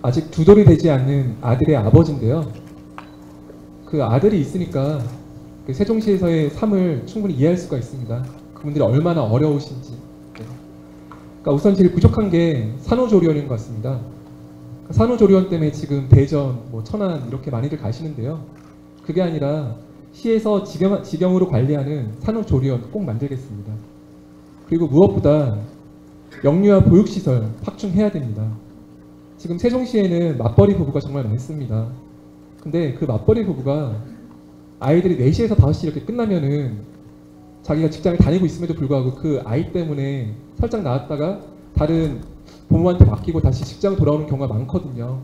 아직 두 돌이 되지 않는 아들의 아버지인데요. 그 아들이 있으니까 그 세종시에서의 삶을 충분히 이해할 수가 있습니다. 그분들이 얼마나 어려우신지. 네. 그러니까 우선 제일 부족한 게 산후조리원인 것 같습니다. 산후조리원 때문에 지금 대전, 천안 이렇게 많이들 가시는데요. 그게 아니라 시에서 직영으로 관리하는 산후조리원 꼭 만들겠습니다. 그리고 무엇보다 영유아 보육시설 확충해야 됩니다. 지금 세종시에는 맞벌이 부부가 정말 많습니다. 근데 그 맞벌이 부부가 아이들이 4시에서 5시 이렇게 끝나면은 자기가 직장을 다니고 있음에도 불구하고 그 아이 때문에 살짝 나왔다가 다른 부모한테 맡기고 다시 직장 돌아오는 경우가 많거든요.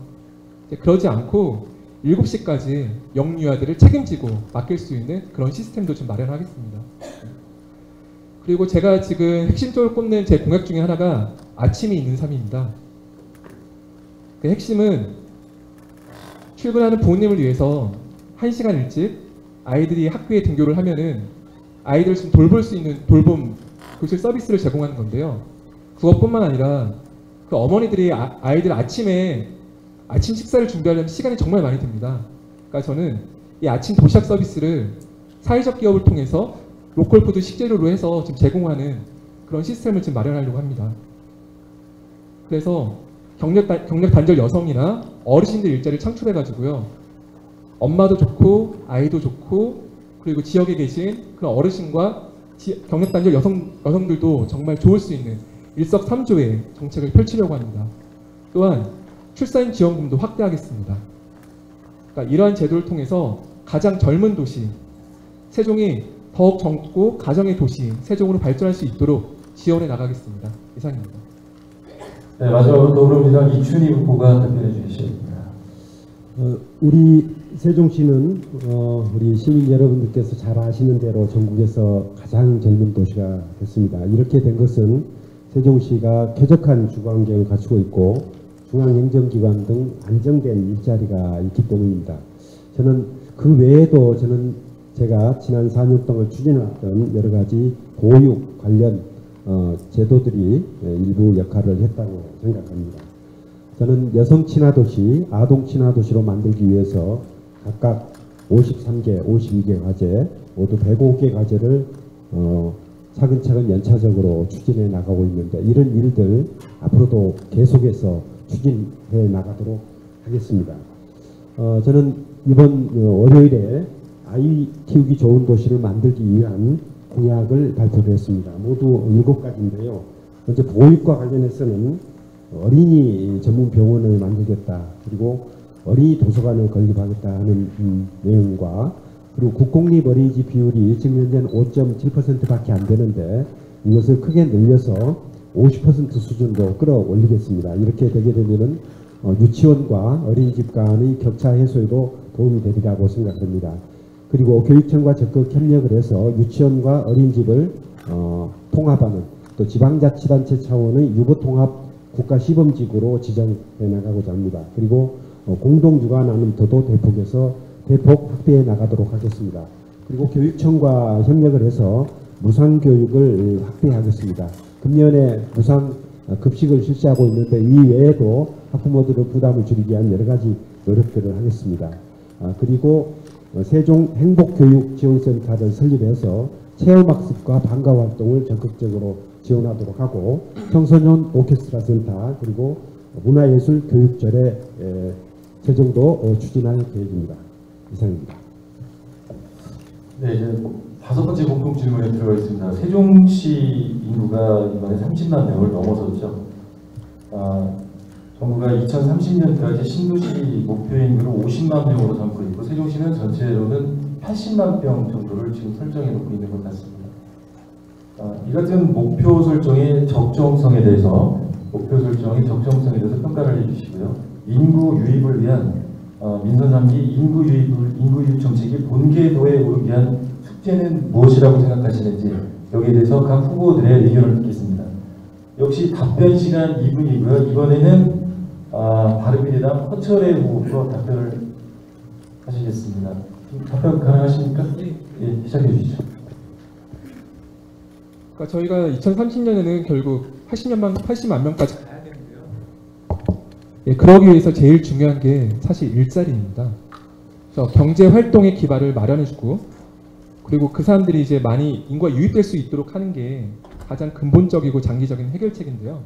그러지 않고 7시까지 영유아들을 책임지고 맡길 수 있는 그런 시스템도 좀 마련하겠습니다. 그리고 제가 지금 핵심적으로 꼽는 제 공약 중에 하나가 아침이 있는 삶입니다. 그 핵심은 출근하는 부모님을 위해서 1시간 일찍 아이들이 학교에 등교를 하면은 아이들을 좀 돌볼 수 있는 돌봄 교실 서비스를 제공하는 건데요. 그것뿐만 아니라 그 어머니들이 아이들 아침 식사를 준비하려면 시간이 정말 많이 듭니다. 그러니까 저는 이 아침 도시락 서비스를 사회적 기업을 통해서 로컬푸드 식재료로 해서 지금 제공하는 그런 시스템을 지금 마련하려고 합니다. 그래서 경력 단절 여성이나 어르신들 일자리를 창출해가지고요. 엄마도 좋고 아이도 좋고 그리고 지역에 계신 그런 어르신과 경력 단절 여성들도 정말 좋을 수 있는 일석삼조의 정책을 펼치려고 합니다. 또한 출산 지원금도 확대하겠습니다. 그러니까 이러한 제도를 통해서 가장 젊은 도시 세종이 더욱 젊고 가정의 도시 세종으로 발전할 수 있도록 지원해 나가겠습니다. 이상입니다. 네, 마지막으로 더불어민주당 이춘희 후보가 답변해 주시겠습니다. 우리 세종시는 우리 시민 여러분들께서 잘 아시는 대로 전국에서 가장 젊은 도시가 됐습니다. 이렇게 된 것은 세종시가 쾌적한 주거 환경을 갖추고 있고 중앙행정기관 등 안정된 일자리가 있기 때문입니다. 저는 그 외에도 제가 지난 4년 동안 추진해왔던 여러 가지 보육 관련 제도들이 일부 역할을 했다고 생각합니다. 저는 여성 친화 도시, 아동 친화 도시로 만들기 위해서 각각 53개, 52개 과제, 모두 105개 과제를 차근차근 연차적으로 추진해 나가고 있는데 이런 일들 앞으로도 계속해서 추진해 나가도록 하겠습니다. 저는 이번 월요일에 아이 키우기 좋은 도시를 만들기 위한 공약을 발표했습니다. 모두 7가지인데요. 먼저 보육과 관련해서는 어린이 전문 병원을 만들겠다. 그리고 어린이 도서관을 건립하겠다 하는 내용과 그리고 국공립 어린이집 비율이 지금 현재는 5.7%밖에 안 되는데 이것을 크게 늘려서 50% 수준으로 끌어올리겠습니다. 이렇게 되게 되면은 유치원과 어린이집 간의 격차 해소에도 도움이 되리라고 생각합니다. 그리고 교육청과 적극 협력을 해서 유치원과 어린이집을 통합하는 또 지방자치단체 차원의 유보통합 국가시범지구로 지정해 나가고자 합니다. 그리고 공동육아나눔터도 대폭 확대해 나가도록 하겠습니다. 그리고 교육청과 협력을 해서 무상교육을 확대하겠습니다. 금년에 무상급식을 실시하고 있는데 이 외에도 학부모들의 부담을 줄이기 위한 여러 가지 노력들을 하겠습니다. 그리고 세종 행복교육지원센터를 설립해서 체험학습과 방과활동을 적극적으로 지원하도록 하고 청소년 오케스트라 센터 그리고 문화예술 교육절의 제정도 추진할 계획입니다. 이상입니다. 네, 이제 5번째 공통 질문에 들어가겠습니다. 세종시 인구가 이번에 30만 명을 넘어섰죠. 정부가 2030년까지 신도시 목표 인구를 50만 명으로 삼고 있고 세종시는 전체로는 80만 병 정도를 지금 설정해 놓고 있는 것 같습니다. 이 같은 목표 설정의 적정성에 대해서 평가를 해주시고요. 인구 유입을 위한 민선 3기 인구 유입 정책이 본궤도에 오르기 위한 숙제는 무엇이라고 생각하시는지 여기에 대해서 각 후보들의 의견을 듣겠습니다. 역시 답변 시간 2분이고요. 이번에는 바른미래당 허철의 후보로 답변을 하시겠습니다. 답변 가능하십니까? 예, 시작해 주시죠. 그러니까 저희가 2030년에는 결국 80만 명까지 가야 되는데요. 예, 그러기 위해서 제일 중요한 게 사실 일자리입니다. 그래서 경제 활동의 기반을 마련해주고 그리고 그 사람들이 이제 많이 인구가 유입될 수 있도록 하는 게 가장 근본적이고 장기적인 해결책인데요.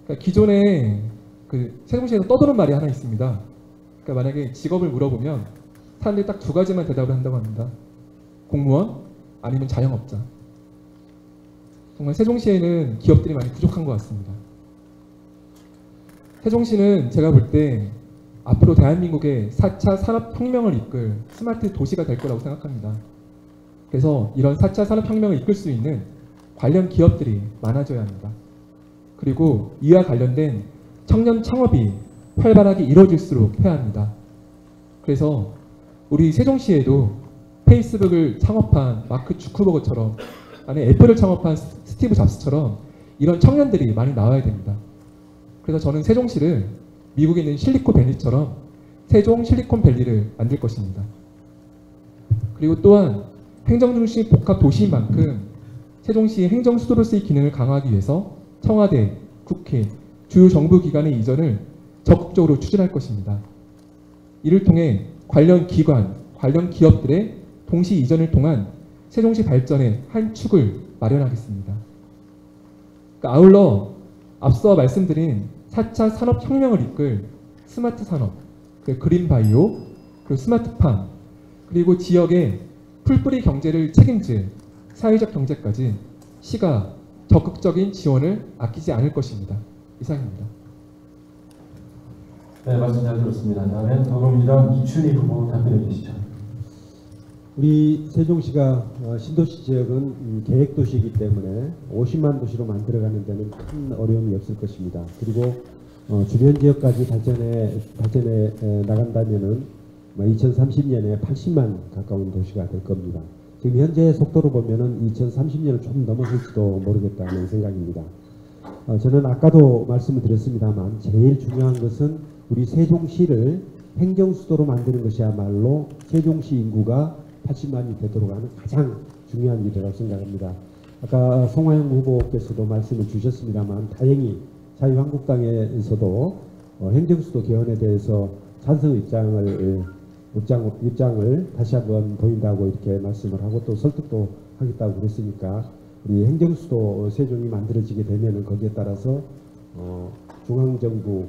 그러니까 기존에 그 세종시에서 떠도는 말이 하나 있습니다. 그러니까 만약에 직업을 물어보면 사람들이 딱 두 가지만 대답을 한다고 합니다. 공무원 아니면 자영업자. 정말 세종시에는 기업들이 많이 부족한 것 같습니다. 세종시는 제가 볼 때 앞으로 대한민국의 4차 산업혁명을 이끌 스마트 도시가 될 거라고 생각합니다. 그래서 이런 4차 산업혁명을 이끌 수 있는 관련 기업들이 많아져야 합니다. 그리고 이와 관련된 청년 창업이 활발하게 이루어질수록 해야 합니다. 그래서 우리 세종시에도 페이스북을 창업한 마크 주커버그처럼 아니 애플을 창업한 스티브 잡스처럼 이런 청년들이 많이 나와야 됩니다. 그래서 저는 세종시를 미국에 있는 실리콘밸리처럼 세종 실리콘밸리를 만들 것입니다. 그리고 또한 행정중심 복합 도시인 만큼 세종시의 행정수도로서의 기능을 강화하기 위해서 청와대, 국회, 주요 정부기관의 이전을 적극적으로 추진할 것입니다. 이를 통해 관련 기관, 관련 기업들의 동시 이전을 통한 세종시 발전의 한 축을 마련하겠습니다. 그러니까 아울러 앞서 말씀드린 4차 산업혁명을 이끌 스마트 산업, 그린바이오, 그리고 스마트팜, 그리고 지역의 풀뿌리 경제를 책임질 사회적 경제까지 시가 적극적인 지원을 아끼지 않을 것입니다. 이상입니다. 네, 말씀 잘 들었습니다. 다음엔 더불어민주당 이춘희 후보 답변해 주시죠. 우리 세종시가 신도시 지역은 계획도시이기 때문에 50만 도시로 만들어가는 데는 큰 어려움이 없을 것입니다. 그리고 주변 지역까지 발전해 나간다면은 2030년에 80만 가까운 도시가 될 겁니다. 지금 현재 속도로 보면은 2030년을 좀 넘어설지도 모르겠다는 생각입니다. 저는 아까도 말씀을 드렸습니다만 제일 중요한 것은 우리 세종시를 행정수도로 만드는 것이야말로 세종시 인구가 80만이 되도록 하는 가장 중요한 일이라고 생각합니다. 아까 송하영 후보께서도 말씀을 주셨습니다만 다행히 자유한국당에서도 행정수도 개헌에 대해서 찬성 입장을 다시 한번 보인다고 이렇게 말씀을 하고 또 설득도 하겠다고 그랬으니까 우리 행정수도 세종이 만들어지게 되면은 거기에 따라서 중앙정부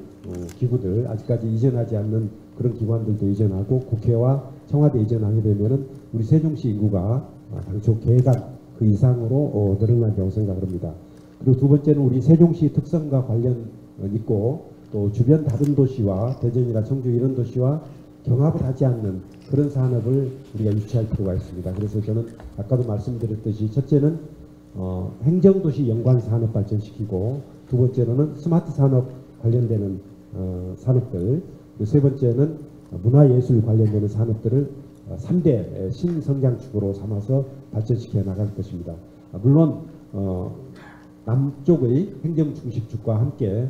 기구들 아직까지 이전하지 않는 그런 기관들도 이전하고 국회와 청와대 이전하게 되면은 우리 세종시 인구가 당초 계획한 그 이상으로 늘어난다고 생각을 합니다. 그리고 두 번째는 우리 세종시 특성과 관련 있고 또 주변 다른 도시와 대전이나 청주 이런 도시와 경합을 하지 않는 그런 산업을 우리가 유치할 필요가 있습니다. 그래서 저는 아까도 말씀드렸듯이 첫째는 행정도시 연관 산업 발전시키고 두 번째로는 스마트 산업 관련되는 산업들 그리고 세 번째는 문화예술 관련되는 산업들을 3대 신성장축으로 삼아서 발전시켜 나갈 것입니다. 물론 남쪽의 행정중심축과 함께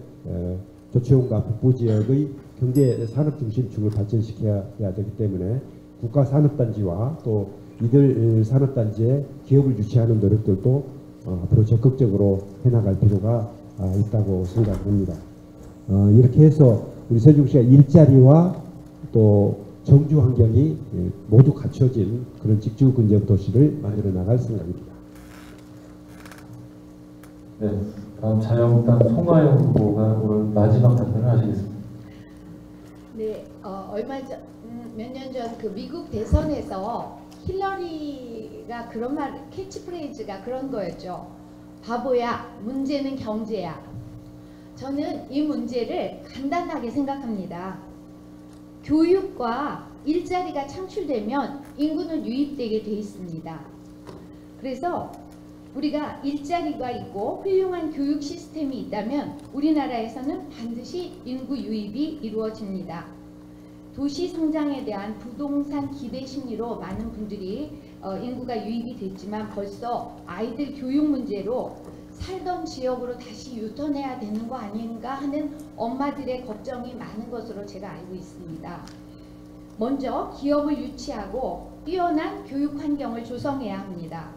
조치원과 북부지역의 경제산업중심축을 발전시켜야 되기 때문에 국가산업단지와 또 이들 산업단지에 기업을 유치하는 노력들도 앞으로 적극적으로 해나갈 필요가 있다고 생각합니다. 이렇게 해서 우리 세종시가 일자리와 또 정주 환경이 모두 갖춰진 그런 직주 근접 도시를 만들어 나갈 생각입니다. 네, 다음 자유한국당 송하영 후보가 오늘 마지막 답변을 하시겠습니다. 네, 얼마 전, 몇 년 전 그 미국 대선에서 힐러리가 그런 캐치프레이즈가 그런 거였죠. 바보야, 문제는 경제야. 저는 이 문제를 간단하게 생각합니다. 교육과 일자리가 창출되면 인구는 유입되게 돼 있습니다. 그래서 우리가 일자리가 있고 훌륭한 교육 시스템이 있다면 우리나라에서는 반드시 인구 유입이 이루어집니다. 도시 성장에 대한 부동산 기대 심리로 많은 분들이 인구가 유입이 됐지만 벌써 아이들 교육 문제로 살던 지역으로 다시 유턴해야 되는 거 아닌가 하는 엄마들의 걱정이 많은 것으로 제가 알고 있습니다. 먼저 기업을 유치하고 뛰어난 교육 환경을 조성해야 합니다.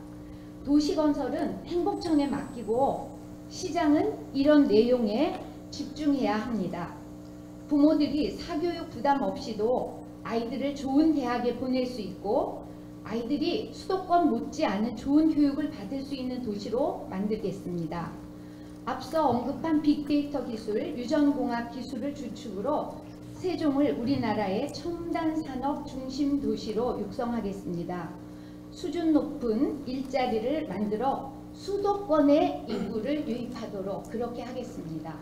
도시건설은 행복청에 맡기고 시장은 이런 내용에 집중해야 합니다. 부모들이 사교육 부담 없이도 아이들을 좋은 대학에 보낼 수 있고 아이들이 수도권 못지않은 좋은 교육을 받을 수 있는 도시로 만들겠습니다. 앞서 언급한 빅데이터 기술, 유전공학 기술을 주축으로 세종을 우리나라의 첨단 산업 중심 도시로 육성하겠습니다. 수준 높은 일자리를 만들어 수도권의 인구를 유입하도록 그렇게 하겠습니다.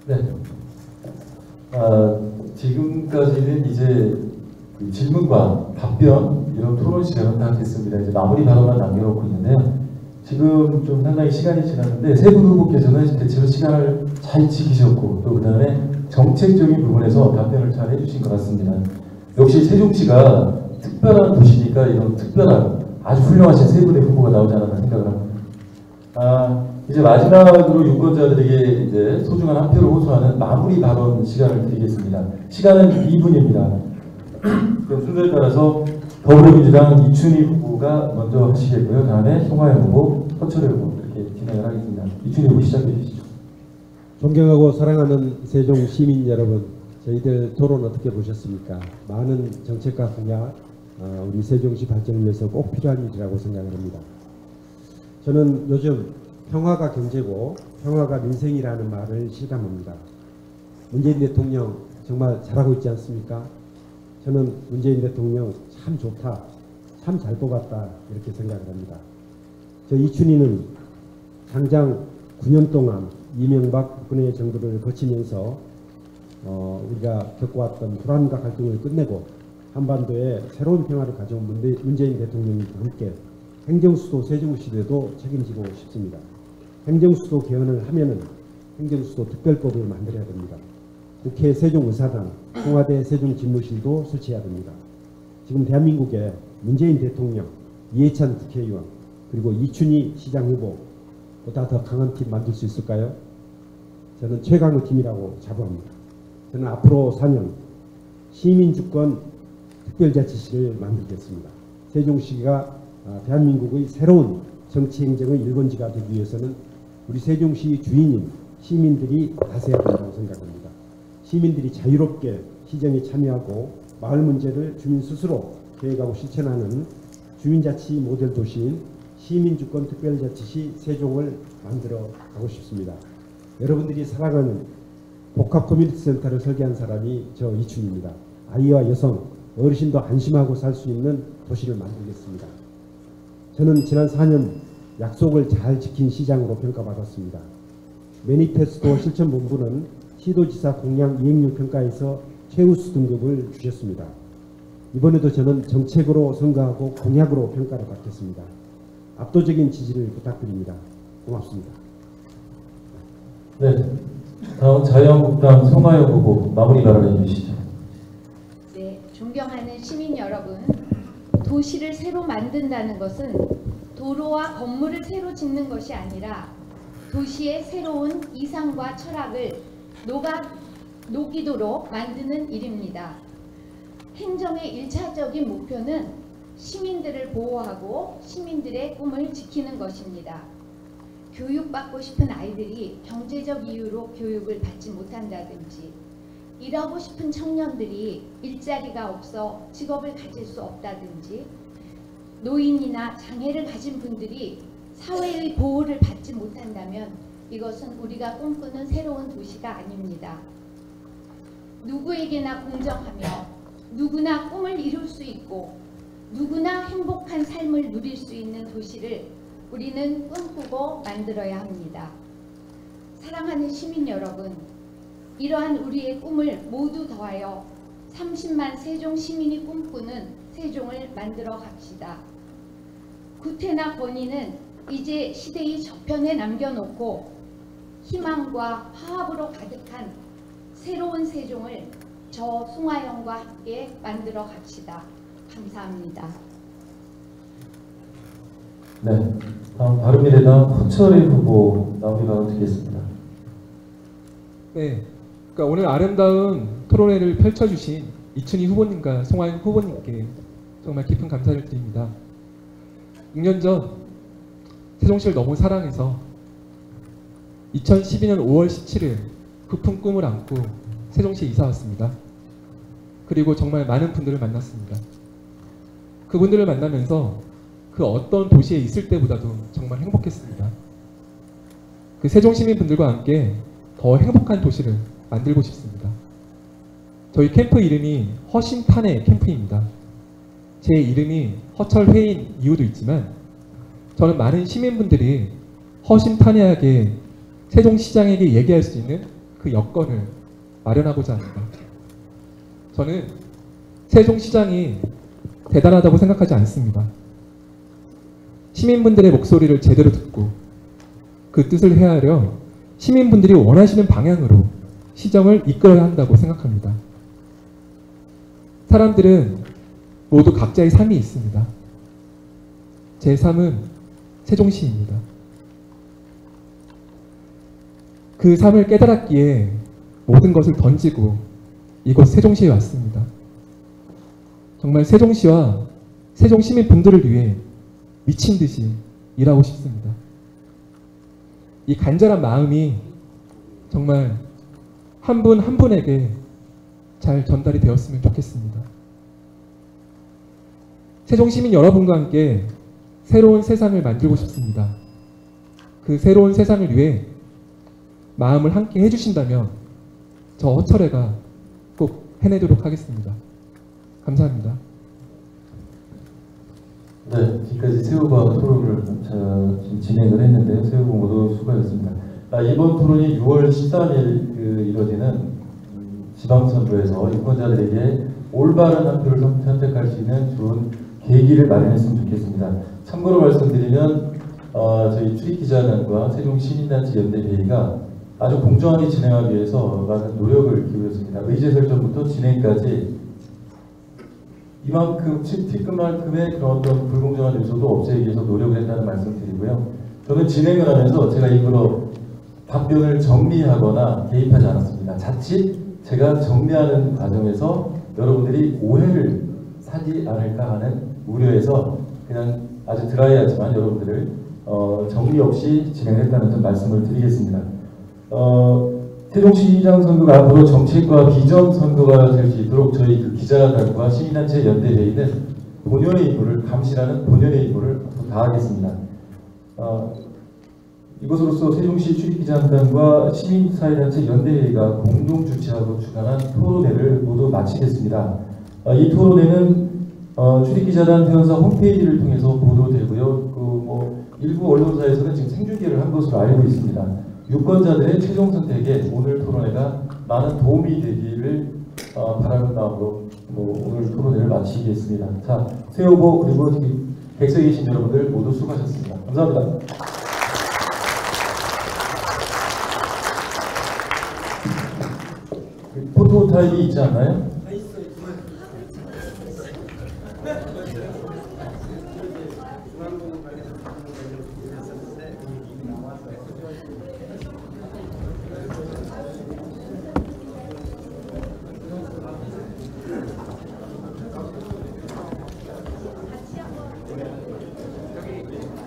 감사합니다. 네. 지금까지는 이제 그 질문과 답변 이런 토론 시간은 다 됐습니다. 이제 마무리 발언만 남겨놓고 있는데요. 지금 좀 상당히 시간이 지났는데 세 분 후보께서는 대체로 시간을 잘 지키셨고 또 그다음에 정책적인 부분에서 답변을 잘 해주신 것 같습니다. 역시 세종시가 특별한 도시니까 이런 특별한 아주 훌륭하신 세 분의 후보가 나오지 않았나 생각을 합니다. 이제 마지막으로 유권자들에게 이제 소중한 한 표를 호소하는 마무리 발언 시간을 드리겠습니다. 시간은 2분입니다. 그럼 순서에 따라서 더불어민주당 이춘희 후보가 먼저 하시겠고요. 다음에 송하영 후보, 서철의 후보 이렇게 진행을 하겠습니다. 이춘희 후보 시작해 주시죠. 존경하고 사랑하는 세종 시민 여러분, 저희들 토론 어떻게 보셨습니까? 많은 정책과 공약, 우리 세종시 발전을 위해서 꼭 필요한 일이라고 생각을 합니다. 저는 요즘 평화가 경제고 평화가 민생이라는 말을 실감합니다. 문재인 대통령 정말 잘하고 있지 않습니까? 저는 문재인 대통령 참 좋다, 참 잘 뽑았다 이렇게 생각을 합니다. 저 이춘희는 당장 9년 동안 이명박 박근혜 정부를 거치면서 우리가 겪어왔던 불안과 갈등을 끝내고 한반도에 새로운 평화를 가져온 문재인 대통령과 함께 행정수도 세종시대도 책임지고 싶습니다. 행정수도 개헌을 하면은 행정수도 특별법을 만들어야 됩니다. 국회 세종의사당, 청와대 세종집무실도 설치해야 됩니다. 지금 대한민국에 문재인 대통령, 이해찬 국회의원, 그리고 이춘희 시장 후보 보다 더 강한 팀 만들 수 있을까요? 저는 최강의 팀이라고 자부합니다. 저는 앞으로 4년 시민주권 특별자치시를 만들겠습니다. 세종시가 대한민국의 새로운 정치행정의 일본지가 되기 위해서는 우리 세종시 주인인 시민들이 다스려야 된다고 생각합니다. 시민들이 자유롭게 시정에 참여하고 마을 문제를 주민 스스로 계획하고 실천하는 주민자치 모델 도시인 시민주권 특별자치시 세종을 만들어 가고 싶습니다. 여러분들이 사랑하는 복합 커뮤니티 센터를 설계한 사람이 저 이춘희입니다. 아이와 여성, 어르신도 안심하고 살 수 있는 도시를 만들겠습니다. 저는 지난 4년 약속을 잘 지킨 시장으로 평가받았습니다. 매니페스토 실천본부는 시도지사 공약 이행률 평가에서 최우수 등급을 주셨습니다. 이번에도 저는 정책으로 선거하고 공약으로 평가를 받겠습니다. 압도적인 지지를 부탁드립니다. 고맙습니다. 네, 다음 자유한국당 송하영 후보 마무리 발언해 주시죠. 네, 존경하는 시민 여러분, 도시를 새로 만든다는 것은 도로와 건물을 새로 짓는 것이 아니라 도시의 새로운 이상과 철학을 녹이도록 만드는 일입니다. 행정의 1차적인 목표는 시민들을 보호하고 시민들의 꿈을 지키는 것입니다. 교육받고 싶은 아이들이 경제적 이유로 교육을 받지 못한다든지, 일하고 싶은 청년들이 일자리가 없어 직업을 가질 수 없다든지, 노인이나 장애를 가진 분들이 사회의 보호를 받지 못한다면 이것은 우리가 꿈꾸는 새로운 도시가 아닙니다. 누구에게나 공정하며 누구나 꿈을 이룰 수 있고 누구나 행복한 삶을 누릴 수 있는 도시를 우리는 꿈꾸고 만들어야 합니다. 사랑하는 시민 여러분, 이러한 우리의 꿈을 모두 더하여 30만 세종 시민이 꿈꾸는 세종을 만들어 갑시다. 구태나 권위는 이제 시대의 저편에 남겨놓고 희망과 화합으로 가득한 새로운 세종을 저 송하영과 함께 만들어 갑시다. 감사합니다. 네, 다음 바른미래당 허철의 후보 나오기 바로 듣겠습니다. 네, 그러니까 오늘 아름다운 토론회를 펼쳐주신 이춘희 후보님과 송하영 후보님께 정말 깊은 감사를 드립니다. 6년 전 세종시를 너무 사랑해서 2012년 5월 17일 부푼 꿈을 안고 세종시에 이사 왔습니다. 그리고 정말 많은 분들을 만났습니다. 그분들을 만나면서 그 어떤 도시에 있을 때보다도 정말 행복했습니다. 그 세종시민 분들과 함께 더 행복한 도시를 만들고 싶습니다. 저희 캠프 이름이 허심탄회 캠프입니다. 제 이름이 허철회인 이유도 있지만 저는 많은 시민분들이 허심탄회하게 세종시장에게 얘기할 수 있는 그 여건을 마련하고자 합니다. 저는 세종시장이 대단하다고 생각하지 않습니다. 시민분들의 목소리를 제대로 듣고 그 뜻을 헤아려 시민분들이 원하시는 방향으로 시정을 이끌어야 한다고 생각합니다. 사람들은 모두 각자의 삶이 있습니다. 제 삶은 세종시입니다. 그 삶을 깨달았기에 모든 것을 던지고 이곳 세종시에 왔습니다. 정말 세종시와 세종 시민분들을 위해 미친 듯이 일하고 싶습니다. 이 간절한 마음이 정말 한 분 한 분에게 잘 전달이 되었으면 좋겠습니다. 세종 시민 여러분과 함께 새로운 세상을 만들고 싶습니다. 그 새로운 세상을 위해 마음을 함께 해주신다면 저 허철회가 꼭 해내도록 하겠습니다. 감사합니다. 네, 지금까지 세 후보와 토론을 지금 진행을 했는데요. 세 후보 모두 수고하셨습니다. 이번 토론이 6월 13일 이뤄지는 지방선거에서 유권자들에게 올바른 한 표를 선택할 수 있는 좋은 계기를 마련했으면 좋겠습니다. 참고로 말씀드리면 저희 출입기자단과 세종시민단체 연대회의가 아주 공정하게 진행하기 위해서 많은 노력을 기울였습니다. 의제 설정부터 진행까지 이만큼 티끌만큼의 그런 어떤 불공정한 요소도 없애기 위해서 노력을 했다는 말씀 드리고요. 저는 진행을 하면서 제가 일부러 답변을 정리하거나 개입하지 않았습니다. 자칫 제가 정리하는 과정에서 여러분들이 오해를 사지 않을까 하는 우려에서 그냥 아주 드라이하지만 여러분들을 정리 없이 진행했다는 점 말씀을 드리겠습니다. 세종시장 선거가 앞으로 정책과 비전 선거가 될 수 있도록 저희 그 기자단과 시민단체 연대회의는 본연의 임무를 감시라는 본연의 임무를 다하겠습니다. 이것으로서 세종시 출입기자단과 시민사회단체 연대회의가 공동 주최하고 주관한 토론회를 모두 마치겠습니다. 이 토론회는 출입기자단 회원사 홈페이지를 통해서 보도되고요. 일부 언론사에서는 지금 생중계를 한 것으로 알고 있습니다. 유권자들의 최종 선택에 오늘 토론회가 많은 도움이 되기를 바라는 마음으로 오늘 토론회를 마치겠습니다. 자, 새 후보 그리고 객석에 계신 여러분들 모두 수고하셨습니다. 감사합니다. 포토 타임이 있지 않나요?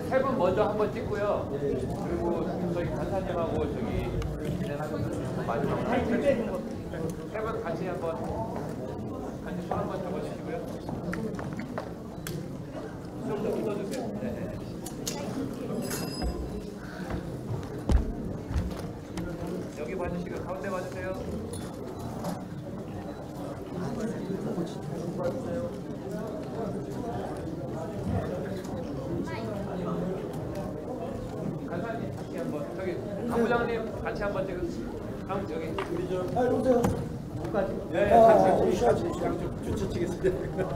세 분 먼저 한번 찍고요. 그리고 저기 간사님하고 저기 진행하는 마지막으로 세 분 같이 한번 같이 손 한번 잡아주시고요. 좀 더 웃어주세요. 네. 여기 봐주시고 가운데 봐주세요. 간사님 다시 한번 저기 가부장 시장님 같이 한번 찍으세요. 형 저기. 아, 오세요. 네, 같이. 시장 좀 주최 치겠습니다.